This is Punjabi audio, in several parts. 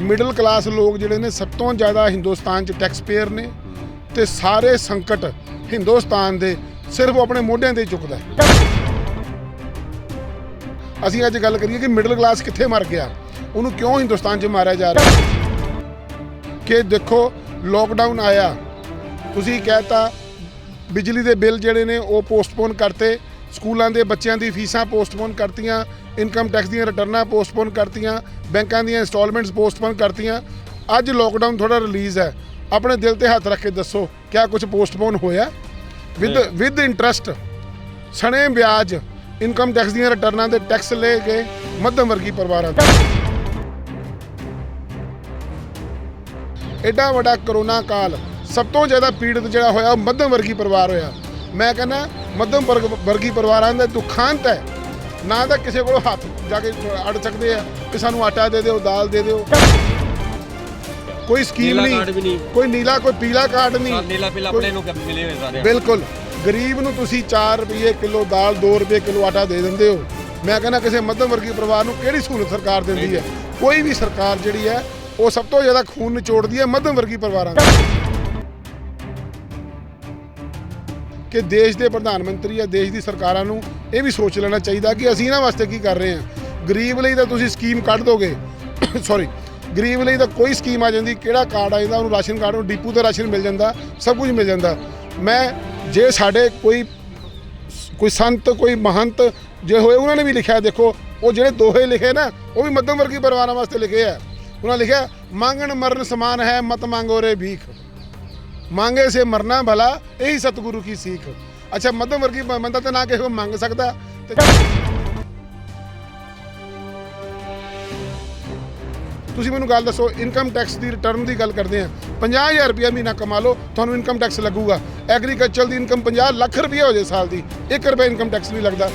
मिडल क्लास लोग जिहड़े ने सब तो ज़्यादा हिंदुस्तान च टैक्स पेयर ने ते सारे संकट हिंदुस्तान दे सिर्फ अपने मोढिਆਂ ते चुकदा है। ਅਸੀਂ ਅੱਜ ਗੱਲ ਕਰੀਏ कि मिडल क्लास कित्थे मर गया, ਉਹਨੂੰ क्यों हिंदुस्तान च मारिया जा रहा कि देखो लॉकडाउन आया, ਤੁਸੀਂ कहता बिजली के बिल जिहड़े ने वो पोस्टपोन करते, स्कूलों के बच्चों की फीसां पोस्टपोन करतियां, इनकम टैक्स दी रिटर्नां पोस्टपोन करतियां, बैंकों दी इंस्टॉलमेंट्स पोस्टपोन करतियां। अज लॉकडाउन थोड़ा रिलीज़ है, अपने दिल ते हथ रख के दसो क्या कुछ पोस्टपोन होया? विद इंटरस्ट सने ब्याज इनकम टैक्स दी रिटर्नां दे टैक्स ले के मध्यम वर्गी परिवारां ते एडा वड्डा करोना काल सब तो ज़्यादा पीड़ित जिहड़ा होया मध्यम वर्गी परिवार होया। मैं कहना मध्यम वर्गी परिवारां दा दुखांत है, ना तो किसी को हाथ जाके अड़ सकते हैं कि सानू आटा दे दो, दाल दे दो, कोई स्कीम नहीं, कोई नीला कोई पीला कार्ड नहीं। बिल्कुल गरीब नूं तुसीं 4 रुपये किलो दाल, 2 रुपये किलो आटा दे दिंदे हो। मैं कहना किसी मध्यम वर्गी परिवार नूं किहड़ी सहूलत सरकार दिंदी है? कोई भी सरकार जिहड़ी है वो सब तो ज़्यादा खून निचोड़दी है मध्यम वर्गी परिवारां दा। कि देश के प्रधानमंत्री या देश की सरकारां नूं ये भी सोच लेना चाहिए कि असीं इन्हां वास्ते की कर रहे हैं। गरीब लई तां तुसीं स्कीम कढ दोगे सॉरी गरीब लई तां कोई स्कीम आ जाती, किहड़ा कार्ड आ जाता, उन्होंने राशन कार्ड में डिपू का राशन मिल जाता, सब कुछ मिल जाता। मैं जे साडे कोई संत कोई महंत जे होए उन्होंने भी लिखा, देखो वो जो दोहे लिखे ना वो भी मध्यम वर्गी परिवारों वास्ते लिखे है। उन्होंने लिखा मांगण मरण समान है, मत मांगो रे भीख, मांगे से मरना भला यही सतगुरु की सीख। अच्छा मध्यम वर्गी बंदा तो ना किसी को मंग सकता। तुसीं मैनूं गल दसो, इनकम टैक्स की रिटर्न की गल करते हैं, 50,000 रुपया महीना कमा लो तुहानूं इनकम टैक्स लगूगा। एग्रीकल्चर की इनकम 50 लाख रुपया हो जाए साल की, 1 रुपया इनकम टैक्स नहीं लगता।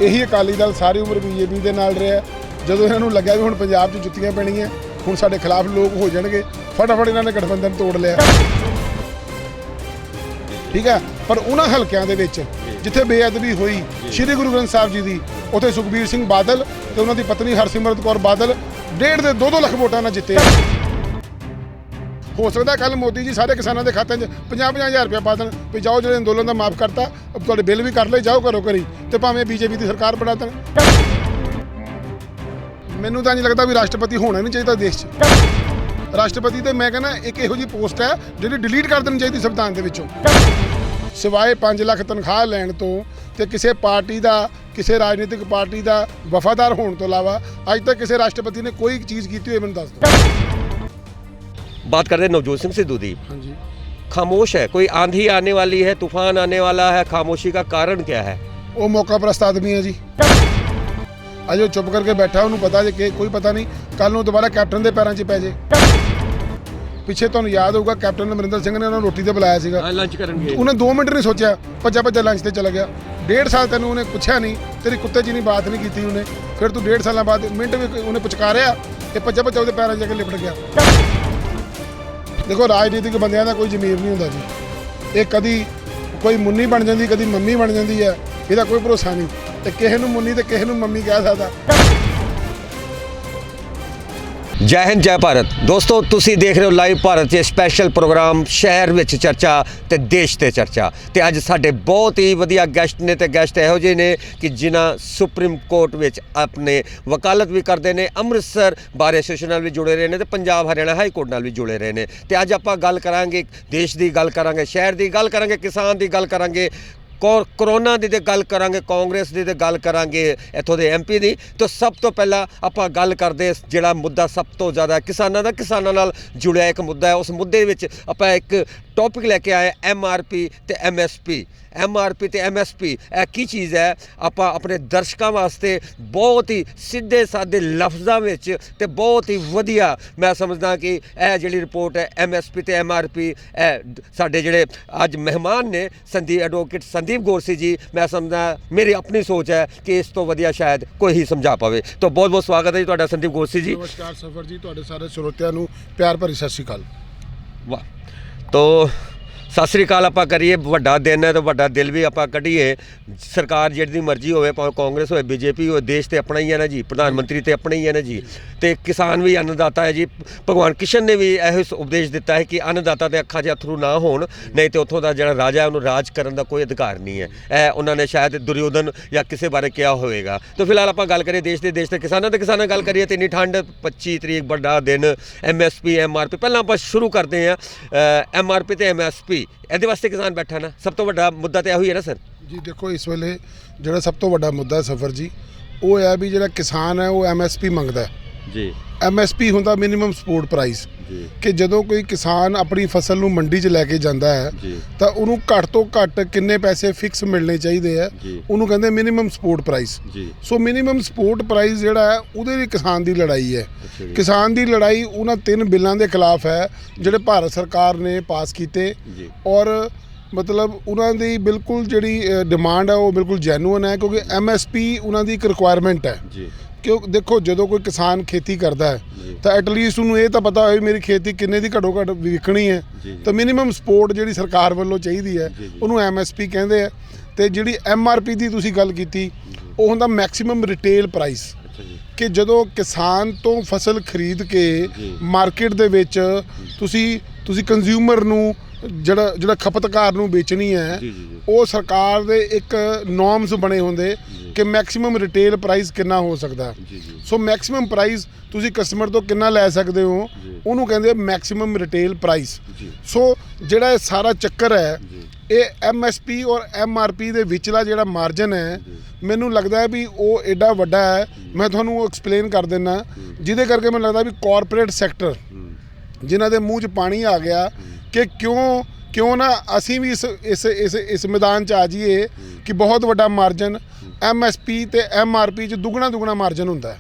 यही अकाली दल सारी उम्र बीजेपी के नाल रहा, जदों इन्होंने लग्या भी हुण पंजाब 'च जुत्तियां पैणीਆਂ, हुण साडे खिलाफ लोग हो जाणगे, फटाफट इन्होंने गठबंधन तोड़ लिया। ठीक है, पर उन्हां हलकिਆਂ ਦੇ ਵਿੱਚ जिथे बेअदबी हुई श्री गुरु ग्रंथ साहब जी की, उत्थे सुखबीर सिंह बादल ते उन्हां दी पत्नी हरसिमरत कौर बादल 1.5 से 2 ਲੱਖ वोटां नाल जिते। हो सकता कल मोदी जी सारे किसानों के खाते 50,000 रुपया पा देन भी जाओ जो अंदोलन का माफ़ करता, अब तुहाडे बिल भी कर ले, जाओ घरों घरी, तो भावें बीजेपी की सरकार बना देन। मैनूं तां नहीं लगता भी राष्ट्रपति होना नहीं चाहिए देश 'च। राष्ट्रपति तो मैं कहना एक इहो जी पोस्ट है जिहड़ी डिलीट कर देनी चाहिए संविधान के विचों। सिवाए 5 ਲੱਖ तनख्वाह लैण तो ते किसी पार्टी का किसी राजनीतिक पार्टी का वफादार होने तो इलावा अज तक किसी राष्ट्रपति ने कोई चीज़ की हुई मैनूं दस दो। बात करते नवजोत सिंह सिद्धू दी। हाँ जी, खामोश है, कोई आंधी आने वाली है, तूफान आने वाला है, खामोशी का कारण क्या है? वो मौका परस्त आदमी है जी, अज वो चुप करके बैठा, उन्होंने पता जे कोई पता नहीं कल नूं दोबारा कैप्टन के पैरों 'च पै जे। पिछे तुहानूं याद होगा कैप्टन अमरिंदर सिंह ने उन्होंने रोटी ते बुलाया सीगा, लंच करनगे, उन्हें 2 मिनट नहीं सोचा, भज्जा लंच ते चला गया। 1.5 साल तैनूं उन्हें पुछया नहीं, तेरी कुत्ते जी बात नहीं की उन्हें, फिर तू 1.5 साल बाद मिनट भी उन्हें पुचकारिया, ये भज्जा उसके पैरों 'च जाके लिपट गया। देखो राजनीतिक बंदियां दा कोई जमीर नहीं होंदा जी, ये कदी कोई मुन्नी बन जाती, कदी मम्मी बन जाती है, इसका कोई भरोसा नहीं, तो किसी नूं मुन्नी तो किसी नूं मम्मी कह सकता। जय हिंद जय भारत। दोस्तों तुसी देख रहे हो लाइव भारत के स्पैशल प्रोग्राम शहर विच चर्चा ते देश ते चर्चा, ते अज साडे बहुत ही वधिया गैस्ट ने, ते गैस्ट इहो ਜਿਹੇ ने कि जिन्हां सुप्रीम कोर्ट विच अपने वकालत भी करते हैं, अमृतसर बार एसोसीएशन नाल भी जुड़े रहे हैं, तो पंजाब हरियाणा हाई कोर्ट नाल भी जुड़े रहे हैं। तो अज आपां गल करांगे देश की गल करांगे, शहर की गल करांगे, किसान की गल करांगे, कोरोना की तो गल करांगे, कांग्रेस की तो गल करांगे, इत्थों के MP की। तो सब तो पहला आपां गल करदे जिहड़ा मुद्दा सब तो ज़्यादा किसानां दा, किसानां नाल जुड़िया एक मुद्दा है, उस मुद्दे विच आपां एक टॉपिक लैके आए MRP ते MSP। MRP ते MSP ਇਹ ਕੀ चीज़ है, ਆਪਾਂ अपने दर्शकों वास्ते बहुत ही सीधे साधे लफ्ज़ों ਵਿੱਚ ਤੇ बहुत ही वधिया मैं समझदा कि ਇਹ ਜਿਹੜੀ रिपोर्ट है MSP ते MRP ਸਾਡੇ ਜਿਹੜੇ ਅੱਜ मेहमान ने संदीप एडवोकेट संदीप गोरसी जी, मैं समझदा मेरी अपनी सोच है कि इस तो वधिया शायद कोई ही समझा पावे। तो बहुत बहुत स्वागत है जी ਤੁਹਾਡਾ संदीप गोरसी जी। नमस्कार सफर जी, ਤੁਹਾਡੇ ਸਾਰੇ ਸਰੋਤਿਆਂ ਨੂੰ प्यार भरी सत श्री अकाल। वाह। तो ਸਤਿ ਸ੍ਰੀ ਅਕਾਲ ਆਪਾਂ ਕਰੀਏ। ਵੱਡਾ ਦਿਨ ਹੈ ਤਾਂ ਵੱਡਾ ਦਿਲ ਵੀ ਆਪਾਂ ਕੱਢੀਏ। ਸਰਕਾਰ ਜਿਹੜੀ ਮਰਜ਼ੀ ਹੋਵੇ, ਭਾਵੇਂ ਕਾਂਗਰਸ ਹੋਵੇ, ਬੀਜੇਪੀ ਹੋਵੇ, ਦੇਸ਼ ਤੇ ਆਪਣਾ ਹੀ ਹੈ ਨਾ ਜੀ, ਪ੍ਰਧਾਨ ਮੰਤਰੀ ਤੇ ਆਪਣੇ ਹੀ ਹੈ ਨਾ ਜੀ, ਤੇ ਕਿਸਾਨ ਵੀ ਅੰਨਦਾਤਾ ਹੈ ਜੀ। ਭਗਵਾਨ ਕ੍ਰਿਸ਼ਨ ਨੇ ਵੀ ਇਹੋ ਉਪਦੇਸ਼ ਦਿੱਤਾ ਹੈ ਕਿ ਅੰਨਦਾਤਾ ਦੇ ਅੱਖਾਂ 'ਚ ਅਥਰੂ ਨਾ ਹੋਣ, ਨਹੀਂ ਤੇ ਉੱਥੋਂ ਦਾ ਜਿਹੜਾ ਰਾਜਾ ਉਹਨੂੰ ਰਾਜ ਕਰਨ ਦਾ ਕੋਈ ਅਧਿਕਾਰ ਨਹੀਂ ਹੈ। ਇਹ ਉਹਨਾਂ ਨੇ ਸ਼ਾਇਦ ਦੁਰਯੋਧਨ ਜਾਂ ਕਿਸੇ ਬਾਰੇ ਕਿਹਾ ਹੋਵੇਗਾ। ਤਾਂ ਫਿਲਹਾਲ ਆਪਾਂ ਗੱਲ ਕਰੀਏ ਦੇਸ਼ ਤੇ ਕਿਸਾਨਾਂ ਗੱਲ ਕਰੀਏ ਤੇ ਇੰਨੀ ਠੰਡ 25 ਤਰੀਕ ਵੱਡਾ ਦਿਨ, MSP MRP। ਪਹਿਲਾਂ ਆਪਾਂ ਸ਼ੁਰੂ ਕਰਦੇ ਹਾਂ MRP ਤੇ MSP। ਇਹਦੇ ਵਾਸਤੇ ਕਿਸਾਨ ਬੈਠਾ ਨਾ, ਸਭ ਤੋਂ ਵੱਡਾ ਮੁੱਦਾ ਤਾਂ ਇਹੋ ਹੀ ਹੈ ਨਾ ਸਰ ਜੀ। ਦੇਖੋ ਇਸ ਵੇਲੇ ਜਿਹੜਾ ਸਭ ਤੋਂ ਵੱਡਾ ਮੁੱਦਾ ਸਫਰ ਜੀ, ਉਹ ਹੈ ਵੀ ਜਿਹੜਾ ਕਿਸਾਨ ਹੈ ਉਹ MSP ਮੰਗਦਾ ਜੀ। MSP ਹੁੰਦਾ ਮਿਨੀਮਮ ਸਪੋਰਟ ਪ੍ਰਾਈਸ ਜੀ। ਕਿ ਜਦੋਂ ਕੋਈ ਕਿਸਾਨ ਆਪਣੀ ਫਸਲ ਨੂੰ ਮੰਡੀ 'ਚ ਲੈ ਕੇ ਜਾਂਦਾ ਹੈ ਤਾਂ ਉਹਨੂੰ ਘੱਟ ਤੋਂ ਘੱਟ ਕਿੰਨੇ ਪੈਸੇ ਫਿਕਸ ਮਿਲਣੇ ਚਾਹੀਦੇ ਆ, ਉਹਨੂੰ ਕਹਿੰਦੇ ਮਿਨੀਮਮ ਸਪੋਰਟ ਪ੍ਰਾਈਸ। ਸੋ ਮਿਨੀਮਮ ਸਪੋਰਟ ਪ੍ਰਾਈਸ ਜਿਹੜਾ ਹੈ ਉਹਦੇ ਲਈ ਕਿਸਾਨ ਦੀ ਲੜਾਈ ਹੈ। ਕਿਸਾਨ ਦੀ ਲੜਾਈ ਉਹਨਾਂ 3 ਬਿੱਲਾਂ ਦੇ ਖਿਲਾਫ ਹੈ ਜਿਹੜੇ ਭਾਰਤ ਸਰਕਾਰ ਨੇ ਪਾਸ ਕੀਤੇ, ਔਰ ਮਤਲਬ ਉਹਨਾਂ ਦੀ ਬਿਲਕੁਲ ਜਿਹੜੀ ਡਿਮਾਂਡ ਹੈ ਉਹ ਬਿਲਕੁਲ ਜੈਨੂਅਨ ਹੈ, ਕਿਉਂਕਿ MSP ਉਹਨਾਂ ਦੀ ਇੱਕ ਰਿਕੁਆਇਰਮੈਂਟ ਹੈ। ਕਿਉਂ ਦੇਖੋ, ਜਦੋਂ ਕੋਈ ਕਿਸਾਨ ਖੇਤੀ ਕਰਦਾ ਹੈ ਤਾਂ ਐਟਲੀਸਟ ਉਹਨੂੰ ਇਹ ਤਾਂ ਪਤਾ ਹੋਵੇ ਮੇਰੀ ਖੇਤੀ ਕਿੰਨੇ ਦੀ ਘੱਟੋ ਘੱਟ ਵਿਕਣੀ ਹੈ, ਤਾਂ ਮਿਨੀਮਮ ਸਪੋਰਟ ਜਿਹੜੀ ਸਰਕਾਰ ਵੱਲੋਂ ਚਾਹੀਦੀ ਹੈ ਉਹਨੂੰ MSP ਕਹਿੰਦੇ ਆ। ਤੇ ਜਿਹੜੀ MRP ਦੀ ਤੁਸੀਂ ਗੱਲ ਕੀਤੀ, ਉਹ ਹੁੰਦਾ ਮੈਕਸਿਮਮ ਰਿਟੇਲ ਪ੍ਰਾਈਸ, ਕਿ ਜਦੋਂ ਕਿਸਾਨ ਤੋਂ ਫਸਲ ਖਰੀਦ ਕੇ ਮਾਰਕੀਟ ਦੇ ਵਿੱਚ ਤੁਸੀਂ ਕੰਜ਼ਿਊਮਰ ਨੂੰ ਜਿਹੜਾ ਖਪਤਕਾਰ ਨੂੰ ਵੇਚਣੀ ਹੈ, ਉਹ ਸਰਕਾਰ ਦੇ ਇੱਕ ਨੋਰਮਸ ਬਣੇ ਹੁੰਦੇ ਕਿ ਮੈਕਸਿਮਮ ਰਿਟੇਲ ਪ੍ਰਾਈਸ ਕਿੰਨਾ ਹੋ ਸਕਦਾ। ਸੋ ਮੈਕਸਿਮਮ ਪ੍ਰਾਈਸ ਤੁਸੀਂ ਕਸਟਮਰ ਤੋਂ ਕਿੰਨਾ ਲੈ ਸਕਦੇ ਹੋ, ਉਹਨੂੰ ਕਹਿੰਦੇ ਆ ਮੈਕਸਿਮਮ ਰਿਟੇਲ ਪ੍ਰਾਈਸ। ਸੋ ਜਿਹੜਾ ਇਹ ਸਾਰਾ ਚੱਕਰ ਹੈ, ਇਹ MSP ਔਰ MRP ਦੇ ਵਿਚਲਾ ਜਿਹੜਾ ਮਾਰਜਨ ਹੈ, ਮੈਨੂੰ ਲੱਗਦਾ ਹੈ ਵੀ ਉਹ ਐਡਾ ਵੱਡਾ ਹੈ। ਮੈਂ ਤੁਹਾਨੂੰ ਉਹ ਐਕਸਪਲੇਨ ਕਰ ਦਿੰਦਾ, ਜਿਹਦੇ ਕਰਕੇ ਮੈਨੂੰ ਲੱਗਦਾ ਵੀ ਕਾਰਪੋਰੇਟ ਸੈਕਟਰ ਜਿਨ੍ਹਾਂ ਦੇ ਮੂੰਹ 'ਚ ਪਾਣੀ ਆ ਗਿਆ ਕਿ ਕਿਉਂ ਨਾ ਅਸੀਂ ਵੀ ਇਸ ਮੈਦਾਨ 'ਚ ਆ ਜਾਈਏ ਕਿ ਬਹੁਤ ਵੱਡਾ ਮਾਰਜਨ MSP ਤੇ MRP 'ਚ ਦੁੱਗਣਾ ਮਾਰਜਨ ਹੁੰਦਾ ਹੈ।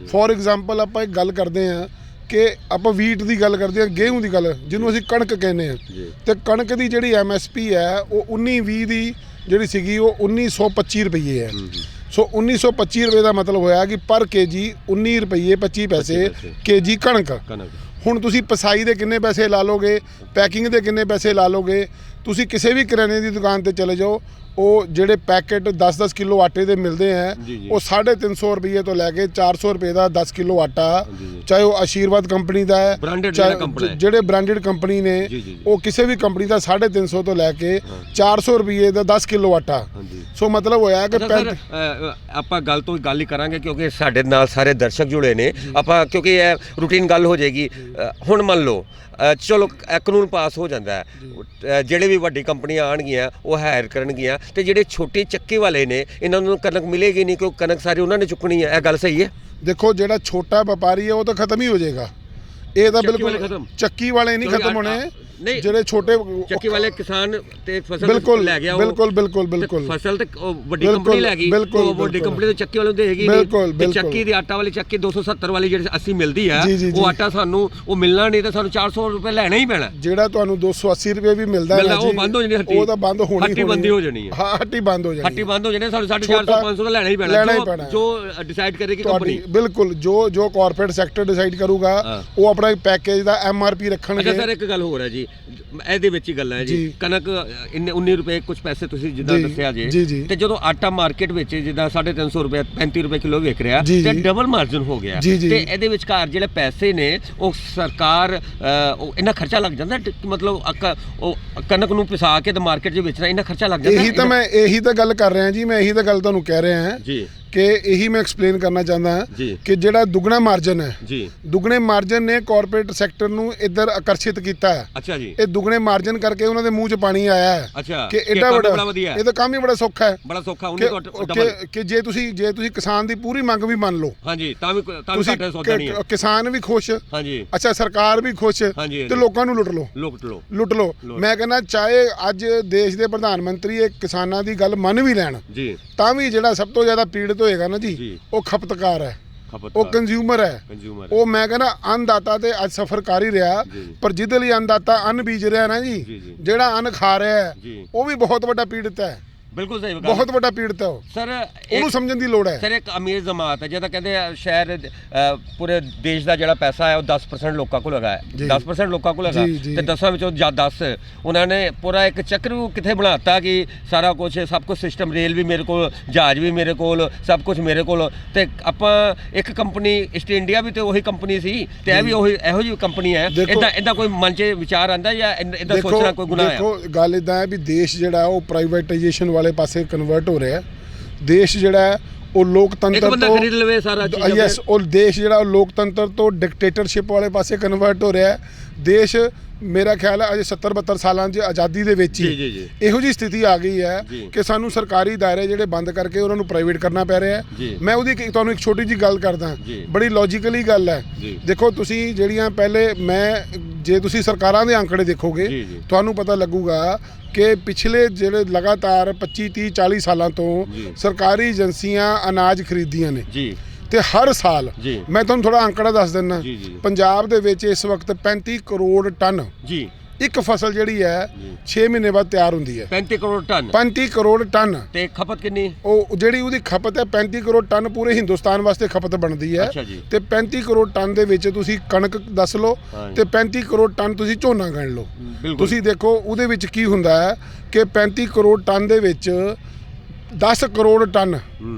ਫੋਰ ਐਗਜ਼ਾਮਪਲ ਆਪਾਂ ਇੱਕ ਗੱਲ ਕਰਦੇ ਹਾਂ ਕਿ ਆਪਾਂ ਵੀਟ ਦੀ ਗੱਲ ਕਰਦੇ ਹਾਂ, ਗੇਹੂੰ ਦੀ ਗੱਲ, ਜਿਹਨੂੰ ਅਸੀਂ ਕਣਕ ਕਹਿੰਦੇ ਹਾਂ, ਤੇ ਕਣਕ ਦੀ ਜਿਹੜੀ MSP ਹੈ ਉਹ 19-20 ਦੀ ਜਿਹੜੀ ਸੀਗੀ ਉਹ 1925 ਰੁਪਏ ਹੈ। ਸੋ 1925 ਰੁਪਏ ਦਾ ਮਤਲਬ ਹੋਇਆ ਕਿ ਪਰ ਕੇਜੀ 19 ਰੁਪਏ 25 ਪੈਸੇ ਕੇਜੀ ਕਣਕ। ਹੁਣ ਤੁਸੀਂ ਪਸਾਈ ਦੇ ਕਿੰਨੇ ਪੈਸੇ ਲਾ ਲੋਗੇ, ਪੈਕਿੰਗ ਦੇ ਕਿੰਨੇ ਪੈਸੇ ਲਾ ਲੋਗੇ। ਤੁਸੀਂ ਕਿਸੇ ਵੀ ਕਰਿਆਨੇ ਦੀ ਦੁਕਾਨ ਤੇ ਚਲੇ ਜਾਓ, ਉਹ ਜਿਹੜੇ ਪੈਕੇਟ 10-10 ਕਿਲੋ ਆਟੇ ਦੇ ਮਿਲਦੇ ਹੈ, ਉਹ 350 ਰੁਪਏ ਤੋਂ ਲੈ ਕੇ 400 ਰੁਪਏ ਦਾ 10 ਕਿਲੋ ਆਟਾ, ਚਾਹੇ ਉਹ ਆਸ਼ੀਰਵਾਦ ਕੰਪਨੀ ਦਾ ਹੈ, ਜਿਹੜੇ ਬ੍ਰਾਂਡਡ ਕੰਪਨੀ ਨੇ, ਉਹ ਕਿਸੇ ਵੀ ਕੰਪਨੀ ਦਾ 350 ਤੋਂ ਲੈ ਕੇ 400 ਰੁਪਏ ਦਾ 10 ਕਿਲੋ ਆਟਾ। ਸੋ ਮਤਲਬ ਹੋਇਆ ਕਿ ਆਪਾਂ ਗੱਲ ਤੋਂ ਗੱਲ ਹੀ ਕਰਾਂਗੇ, ਕਿਉਂਕਿ ਸਾਡੇ ਨਾਲ ਸਾਰੇ ਦਰਸ਼ਕ ਜੁੜੇ ਨੇ। ਆਪਾਂ ਕਿਉਂਕਿ ਇਹ ਰੂਟੀਨ ਗੱਲ ਹੋ ਜਾਏਗੀ। ਹੁਣ ਮੰਨ ਲਓ ਚਲੋ ਕਾਨੂੰਨ ਪਾਸ ਹੋ ਜਾਂਦਾ ਹੈ, ਜਿਹੜੇ ਵੀ ਵੱਡੀ ਕੰਪਨੀਆਂ ਆਉਣਗੀਆਂ ਉਹ ਹਾਇਰ ਕਰਨਗੀਆਂ, ਤੇ ਜਿਹੜੇ ਛੋਟੇ ਚੱਕੀ ਵਾਲੇ ਨੇ ਇਹਨਾਂ ਨੂੰ ਕਣਕ ਮਿਲੇਗੀ ਨਹੀਂ, ਕਿਉਂਕਿ ਕਣਕ ਸਾਰੀ ਉਹਨਾਂ ਨੇ ਚੁੱਕਣੀ ਹੈ। ਇਹ ਗੱਲ ਸਹੀ ਹੈ? ਦੇਖੋ, ਜਿਹੜਾ ਛੋਟਾ ਵਪਾਰੀ ਹੈ ਉਹ ਤਾਂ ਖਤਮ ਹੀ ਹੋ ਜਾਏਗਾ। ਇਹ ਤਾਂ ਬਿਲਕੁਲ ਚੱਕੀ ਵਾਲੇ ਨਹੀਂ ਖਤਮ ਹੋਣੇ, ਜਿਹੜੇ ਛੋਟੇ ਚੱਕੀ ਵਾਲੇ ਕਿਸਾਨ ਤੇ ਫਸਲ ਲੈ ਗਿਆ, ਬਿਲਕੁਲ ਫਸਲ ਤੇ ਵੱਡੀ ਕੰਪਨੀ ਲੈ ਗਈ, ਵੱਡੀ ਕੰਪਨੀ ਤੇ ਚੱਕੀ ਵਾਲੇ ਨੂੰ ਦੇਗੀ। ਚੱਕੀ ਦੀ ਆਟਾ ਵਾਲੀ ਚੱਕੀ 270 ਵਾਲੀ ਜਿਹੜੀ 80 ਮਿਲਦੀ ਹੈ, ਉਹ ਆਟਾ ਸਾਨੂੰ ਉਹ ਮਿਲਣਾ ਨਹੀਂ, ਤਾਂ ਸਾਨੂੰ 400 ਰੁਪਏ ਲੈਣਾ ਹੀ ਪੈਣਾ। ਜਿਹੜਾ ਤੁਹਾਨੂੰ 280 ਰੁਪਏ ਵੀ ਮਿਲਦਾ ਹੈ ਉਹ ਬੰਦ ਹੋ ਜਾਣੀ, ਉਹ ਤਾਂ ਬੰਦ ਹੋਣੀ, ਹੱਟੀ ਬੰਦ ਹੋ ਜਾਣੀ ਹੈ। ਹਾਂ, ਹੱਟੀ ਬੰਦ ਹੋ ਜਾਣੀ, ਸਾਨੂੰ 450 500 ਦਾ ਲੈਣਾ ਹੀ ਪੈਣਾ, ਜੋ ਡਿਸਾਈਡ ਕਰੇਗੀ ਕੰਪਨੀ। ਬਿਲਕੁਲ, ਜੋ ਕਾਰਪੋਰੇਟ ਸੈਕਟਰ ਡਿਸਾਈਡ ਕਰੂਗਾ, ਉਹ ਆਪਣਾ ਪੈਕੇਜ ਦਾ MRP ਰੱਖਣਗੇ। ਅੱਛਾ ਸਰ, ਇੱਕ ਗੱਲ ਹੋਰ ਹੈ ਜੀ, ਇਹਦੇ ਵਿੱਚ ਹੀ ਗੱਲ ਹੈ ਜੀ, ਕਣਕ 19 ਰੁਪਏ ਕੁਝ ਪੈਸੇ ਤੁਸੀਂ ਜਿੱਦਾਂ ਦੱਸਿਆ ਜੇ, ਤੇ ਜਦੋਂ ਆਟਾ ਮਾਰਕੀਟ ਵਿੱਚ ਜਿੱਦਾਂ 350 ਰੁਪਏ 35 ਰੁਪਏ ਕਿਲੋ ਵਿਕ ਰਿਹਾ, ਤੇ ਡਬਲ ਮਾਰਜਨ ਹੋ ਗਿਆ, ਤੇ ਇਹਦੇ ਵਿਚਕਾਰ ਜਿਹੜੇ ਪੈਸੇ ਨੇ ਉਹ ਸਰਕਾਰ ਇੰਨਾ ਖਰਚਾ ਲੱਗ ਜਾਂਦਾ, ਮਤਲਬ ਉਹ ਕਣਕ ਨੂੰ ਪਿਸਾ ਕੇ ਤੇ ਮਾਰਕੀਟ 'ਚ ਵੇਚਣਾ ਇੰਨਾ ਖਰਚਾ ਲੱਗ ਜਾਂਦਾ। ਇਹੀ ਤਾਂ ਗੱਲ ਕਰ ਰਿਹਾ ਜੀ, ਮੈਂ ਇਹੀ ਤਾਂ ਗੱਲ ਤੁਹਾਨੂੰ ਕਹਿ ਰਿਹਾ ਹਾਂ ਜੀ, ਕਿ ਇਹੀ ਮੈਂ ਐਕਸਪਲੇਨ ਕਰਨਾ ਚਾਹੁੰਦਾ ਹਾਂ ਕਿ ਜਿਹੜਾ ਦੁੱਗਣਾ ਮਾਰਜਨ ਹੈ, ਦੁੱਗਣੇ ਮਾਰਜਨ ਨੇ ਕਾਰਪੋਰੇਟ ਸੈਕਟਰ ਨੂੰ ਇੱਧਰ ਆਕਰਸ਼ਿਤ ਕੀਤਾ ਹੈ। ਅੱਛਾ ਜੀ, ਇਹ ਦੁੱਗਣੇ ਮਾਰਜਨ ਕਰਕੇ ਉਹਨਾਂ ਦੇ ਮੂੰਹ 'ਚ ਪਾਣੀ ਆਇਆ ਹੈ। ਅੱਛਾ, ਕਿ ਐਡਾ ਵੱਡਾ, ਇਹ ਤਾਂ ਕੰਮ ਹੀ ਬੜਾ ਸੌਖਾ ਹੈ, ਬੜਾ ਸੌਖਾ। ਕਿ ਜੇ ਤੁਸੀਂ ਕਿਸਾਨ ਦੀ ਪੂਰੀ ਮੰਗ ਵੀ ਮੰਨ ਲਓ, ਹਾਂਜੀ, ਤਾਂ ਵੀ ਘਾਟੇ ਸੌਦਾ ਨਹੀਂ ਹੈ, ਕਿਸਾਨ ਵੀ ਖੁਸ਼, ਹਾਂਜੀ, ਅੱਛਾ ਸਰਕਾਰ ਵੀ ਖੁਸ਼, ਤੇ ਲੋਕਾਂ ਨੂੰ ਲੁੱਟ ਲਓ। ਮੈਂ ਕਹਿੰਦਾ ਚਾਹੇ ਅੱਜ ਦੇਸ਼ ਦੇ ਪ੍ਰਧਾਨ ਮੰਤਰੀ ਇਹ ਕਿਸਾਨਾਂ ਦੀ ਗੱਲ ਮੰਨ ਵੀ ਲੈਣ, ਤਾਂ ਵੀ ਜਿਹੜਾ ਸਭ ਤੋਂ ਜ਼ਿਆਦਾ ਪੀੜਤ ਹੋਏਗਾ ਨਾ ਜੀ, ਉਹ ਖਪਤਕਾਰ ਹੈ, ਉਹ ਕੰਜ਼ਿਊਮਰ ਹੈ। ਉਹ ਮੈਂ ਕਹਿੰਦਾ ਅੰਨਦਾਤਾ ਤੇ ਅੱਜ ਸਫਰ ਕਰ ਹੀ ਰਿਹਾ, ਪਰ ਜਿਹਦੇ ਲਈ ਅੰਨਦਾਤਾ ਅੰਨ ਬੀਜ ਰਿਹਾ ਨਾ ਜੀ, ਜਿਹੜਾ ਅੰਨ ਖਾ ਰਿਹਾ ਹੈ, ਉਹ ਵੀ ਬਹੁਤ ਵੱਡਾ ਪੀੜਤ ਹੈ। ਬਿਲਕੁਲ ਸਹੀ ਗੱਲ। ਬਹੁਤ ਵੱਡਾ ਪੀੜਤ ਹੈ ਉਹ, ਸਰ ਉਹਨੂੰ ਸਮਝਣ ਦੀ ਲੋੜ ਹੈ। ਸਰ ਇੱਕ ਅਮੀਰ ਜਮਾਤ ਹੈ ਜਿਹਦਾ ਕਹਿੰਦੇ ਆ ਸ਼ਹਿਰ ਪੂਰੇ ਦੇਸ਼ ਦਾ ਜਿਹੜਾ ਪੈਸਾ ਹੈ ਉਹ 10% ਲੋਕਾਂ ਕੋਲ ਹੈਗਾ ਹੈ, 10% ਲੋਕਾਂ ਕੋਲ ਹੈਗਾ, ਤੇ 10 ਵਿੱਚੋਂ ਜਾਂ 10 ਉਹਨਾਂ ਨੇ ਪੂਰਾ ਇੱਕ ਚੱਕਰ ਕਿੱਥੇ ਬਣਾਤਾ ਕਿ ਸਾਰਾ ਕੁਝ ਸਭ ਕੁਝ ਸਿਸਟਮ, ਰੇਲ ਵੀ ਮੇਰੇ ਕੋਲ, ਜਹਾਜ਼ ਵੀ ਮੇਰੇ ਕੋਲ, ਸਭ ਕੁਝ ਮੇਰੇ ਕੋਲ। ਤੇ ਆਪਾਂ ਇੱਕ ਕੰਪਨੀ ਈਸਟ ਇੰਡੀਆ ਵੀ ਤੇ ਉਹੀ ਕੰਪਨੀ ਸੀ, ਤੇ ਇਹ ਵੀ ਉਹੀ ਇਹੋ ਜਿਹੀ ਕੰਪਨੀ ਹੈ। ਇਦਾਂ ਕੋਈ ਮਨ 'ਚ ਵਿਚਾਰ ਆਂਦਾ ਜਾਂ ਇਦਾਂ ਸੋਚਣਾ ਕੋਈ ਗੁਨਾਹ ਹੈ? ਦੇਖੋ ਗੱਲ ਇਦਾਂ ਹੈ ਵੀ ਦੇਸ਼ ਜਿਹੜਾ ਉਹ ਪ੍ਰਾਈਵੇਟਾਈਜੇਸ਼ਨ ਵਾਲੇ ਪਾਸੇ ਕਨਵਰਟ ਹੋ ਰਿਹਾ ਹੈ। ਦੇਸ਼ ਜਿਹੜਾ ਹੈ ਉਹ ਲੋਕਤੰਤਰ ਤੋਂ ਖਰੀਦ ਲਵੇ ਸਾਰਾ ਚੀਜ਼। ਯੈਸ, ਉਹ ਦੇਸ਼ ਜਿਹੜਾ ਉਹ ਲੋਕਤੰਤਰ ਤੋਂ ਡਿਕਟੇਟਰਸ਼ਿਪ ਵਾਲੇ ਪਾਸੇ ਕਨਵਰਟ ਹੋ ਰਿਹਾ ਹੈ। ਦੇਸ਼ ਮੇਰਾ ਖਿਆਲ ਹੈ ਅਜੇ 70-72 ਸਾਲਾਂ 'ਚ ਆਜ਼ਾਦੀ ਦੇ ਵਿੱਚ ਹੀ ਇਹੋ ਜਿਹੀ ਸਥਿਤੀ ਆ ਗਈ ਹੈ ਕਿ ਸਾਨੂੰ ਸਰਕਾਰੀ ਦਾਇਰੇ ਜਿਹੜੇ ਬੰਦ ਕਰਕੇ ਉਹਨਾਂ ਨੂੰ ਪ੍ਰਾਈਵੇਟ ਕਰਨਾ ਪੈ ਰਿਹਾ ਹੈ। ਮੈਂ ਉਹਦੀ ਤੁਹਾਨੂੰ ਇੱਕ ਛੋਟੀ ਜਿਹੀ ਗੱਲ ਕਰਦਾ, ਬੜੀ ਲੌਜੀਕਲੀ ਗੱਲ ਹੈ। ਦੇਖੋ ਤੁਸੀਂ ਜਿਹੜੀਆਂ ਪਹਿਲੇ ਜੇ ਤੁਸੀਂ ਸਰਕਾਰਾਂ ਦੇ ਅੰਕੜੇ ਦੇਖੋਗੇ ਤੁਹਾਨੂੰ ਪਤਾ ਲੱਗੂਗਾ ਕਿ ਪਿਛਲੇ ਜਿਹੜੇ ਲਗਾਤਾਰ 25 30 40 ਸਾਲਾਂ ਤੋਂ ਸਰਕਾਰੀ ਏਜੰਸੀਆਂ ਅਨਾਜ ਖਰੀਦੀਆਂ ਨੇ ਤੇ ਹਰ ਸਾਲ ਮੈਂ ਤੁਹਾਨੂੰ ਥੋੜਾ ਅੰਕੜਾ ਦੱਸ ਦਿੰਦਾ, ਪੰਜਾਬ ਦੇ ਵਿੱਚ ਇਸ ਵਕਤ 35 ਕਰੋੜ ਟਨ ਇੱਕ ਫਸਲ ਜਿਹੜੀ ਹੈ 6 ਮਹੀਨੇ ਬਾਅਦ ਤਿਆਰ ਹੁੰਦੀ ਹੈ। 35 ਕਰੋੜ ਟਨ 35 ਕਰੋੜ ਟਨ ਤੇ ਖਪਤ ਕਿੰਨੀ? ਉਹ ਜਿਹੜੀ ਉਹਦੀ ਖਪਤ ਹੈ 35 ਕਰੋੜ ਟਨ ਪੂਰੇ ਹਿੰਦੁਸਤਾਨ ਵਾਸਤੇ ਖਪਤ ਬਣਦੀ ਹੈ। ਤੇ 35 ਕਰੋੜ ਟਨ ਦੇ ਵਿੱਚ ਤੁਸੀਂ ਕਣਕ ਦੱਸ ਲਓ ਤੇ 35 ਕਰੋੜ ਟਨ ਤੁਸੀਂ ਝੋਨਾ ਗਿਣ ਲਓ। ਤੁਸੀਂ ਦੇਖੋ ਉਹਦੇ ਵਿੱਚ ਕੀ ਹੁੰਦਾ ਹੈ ਕਿ 35 ਕਰੋੜ ਟਨ ਦੇ ਵਿੱਚ 10 ਕਰੋੜ ਟਨ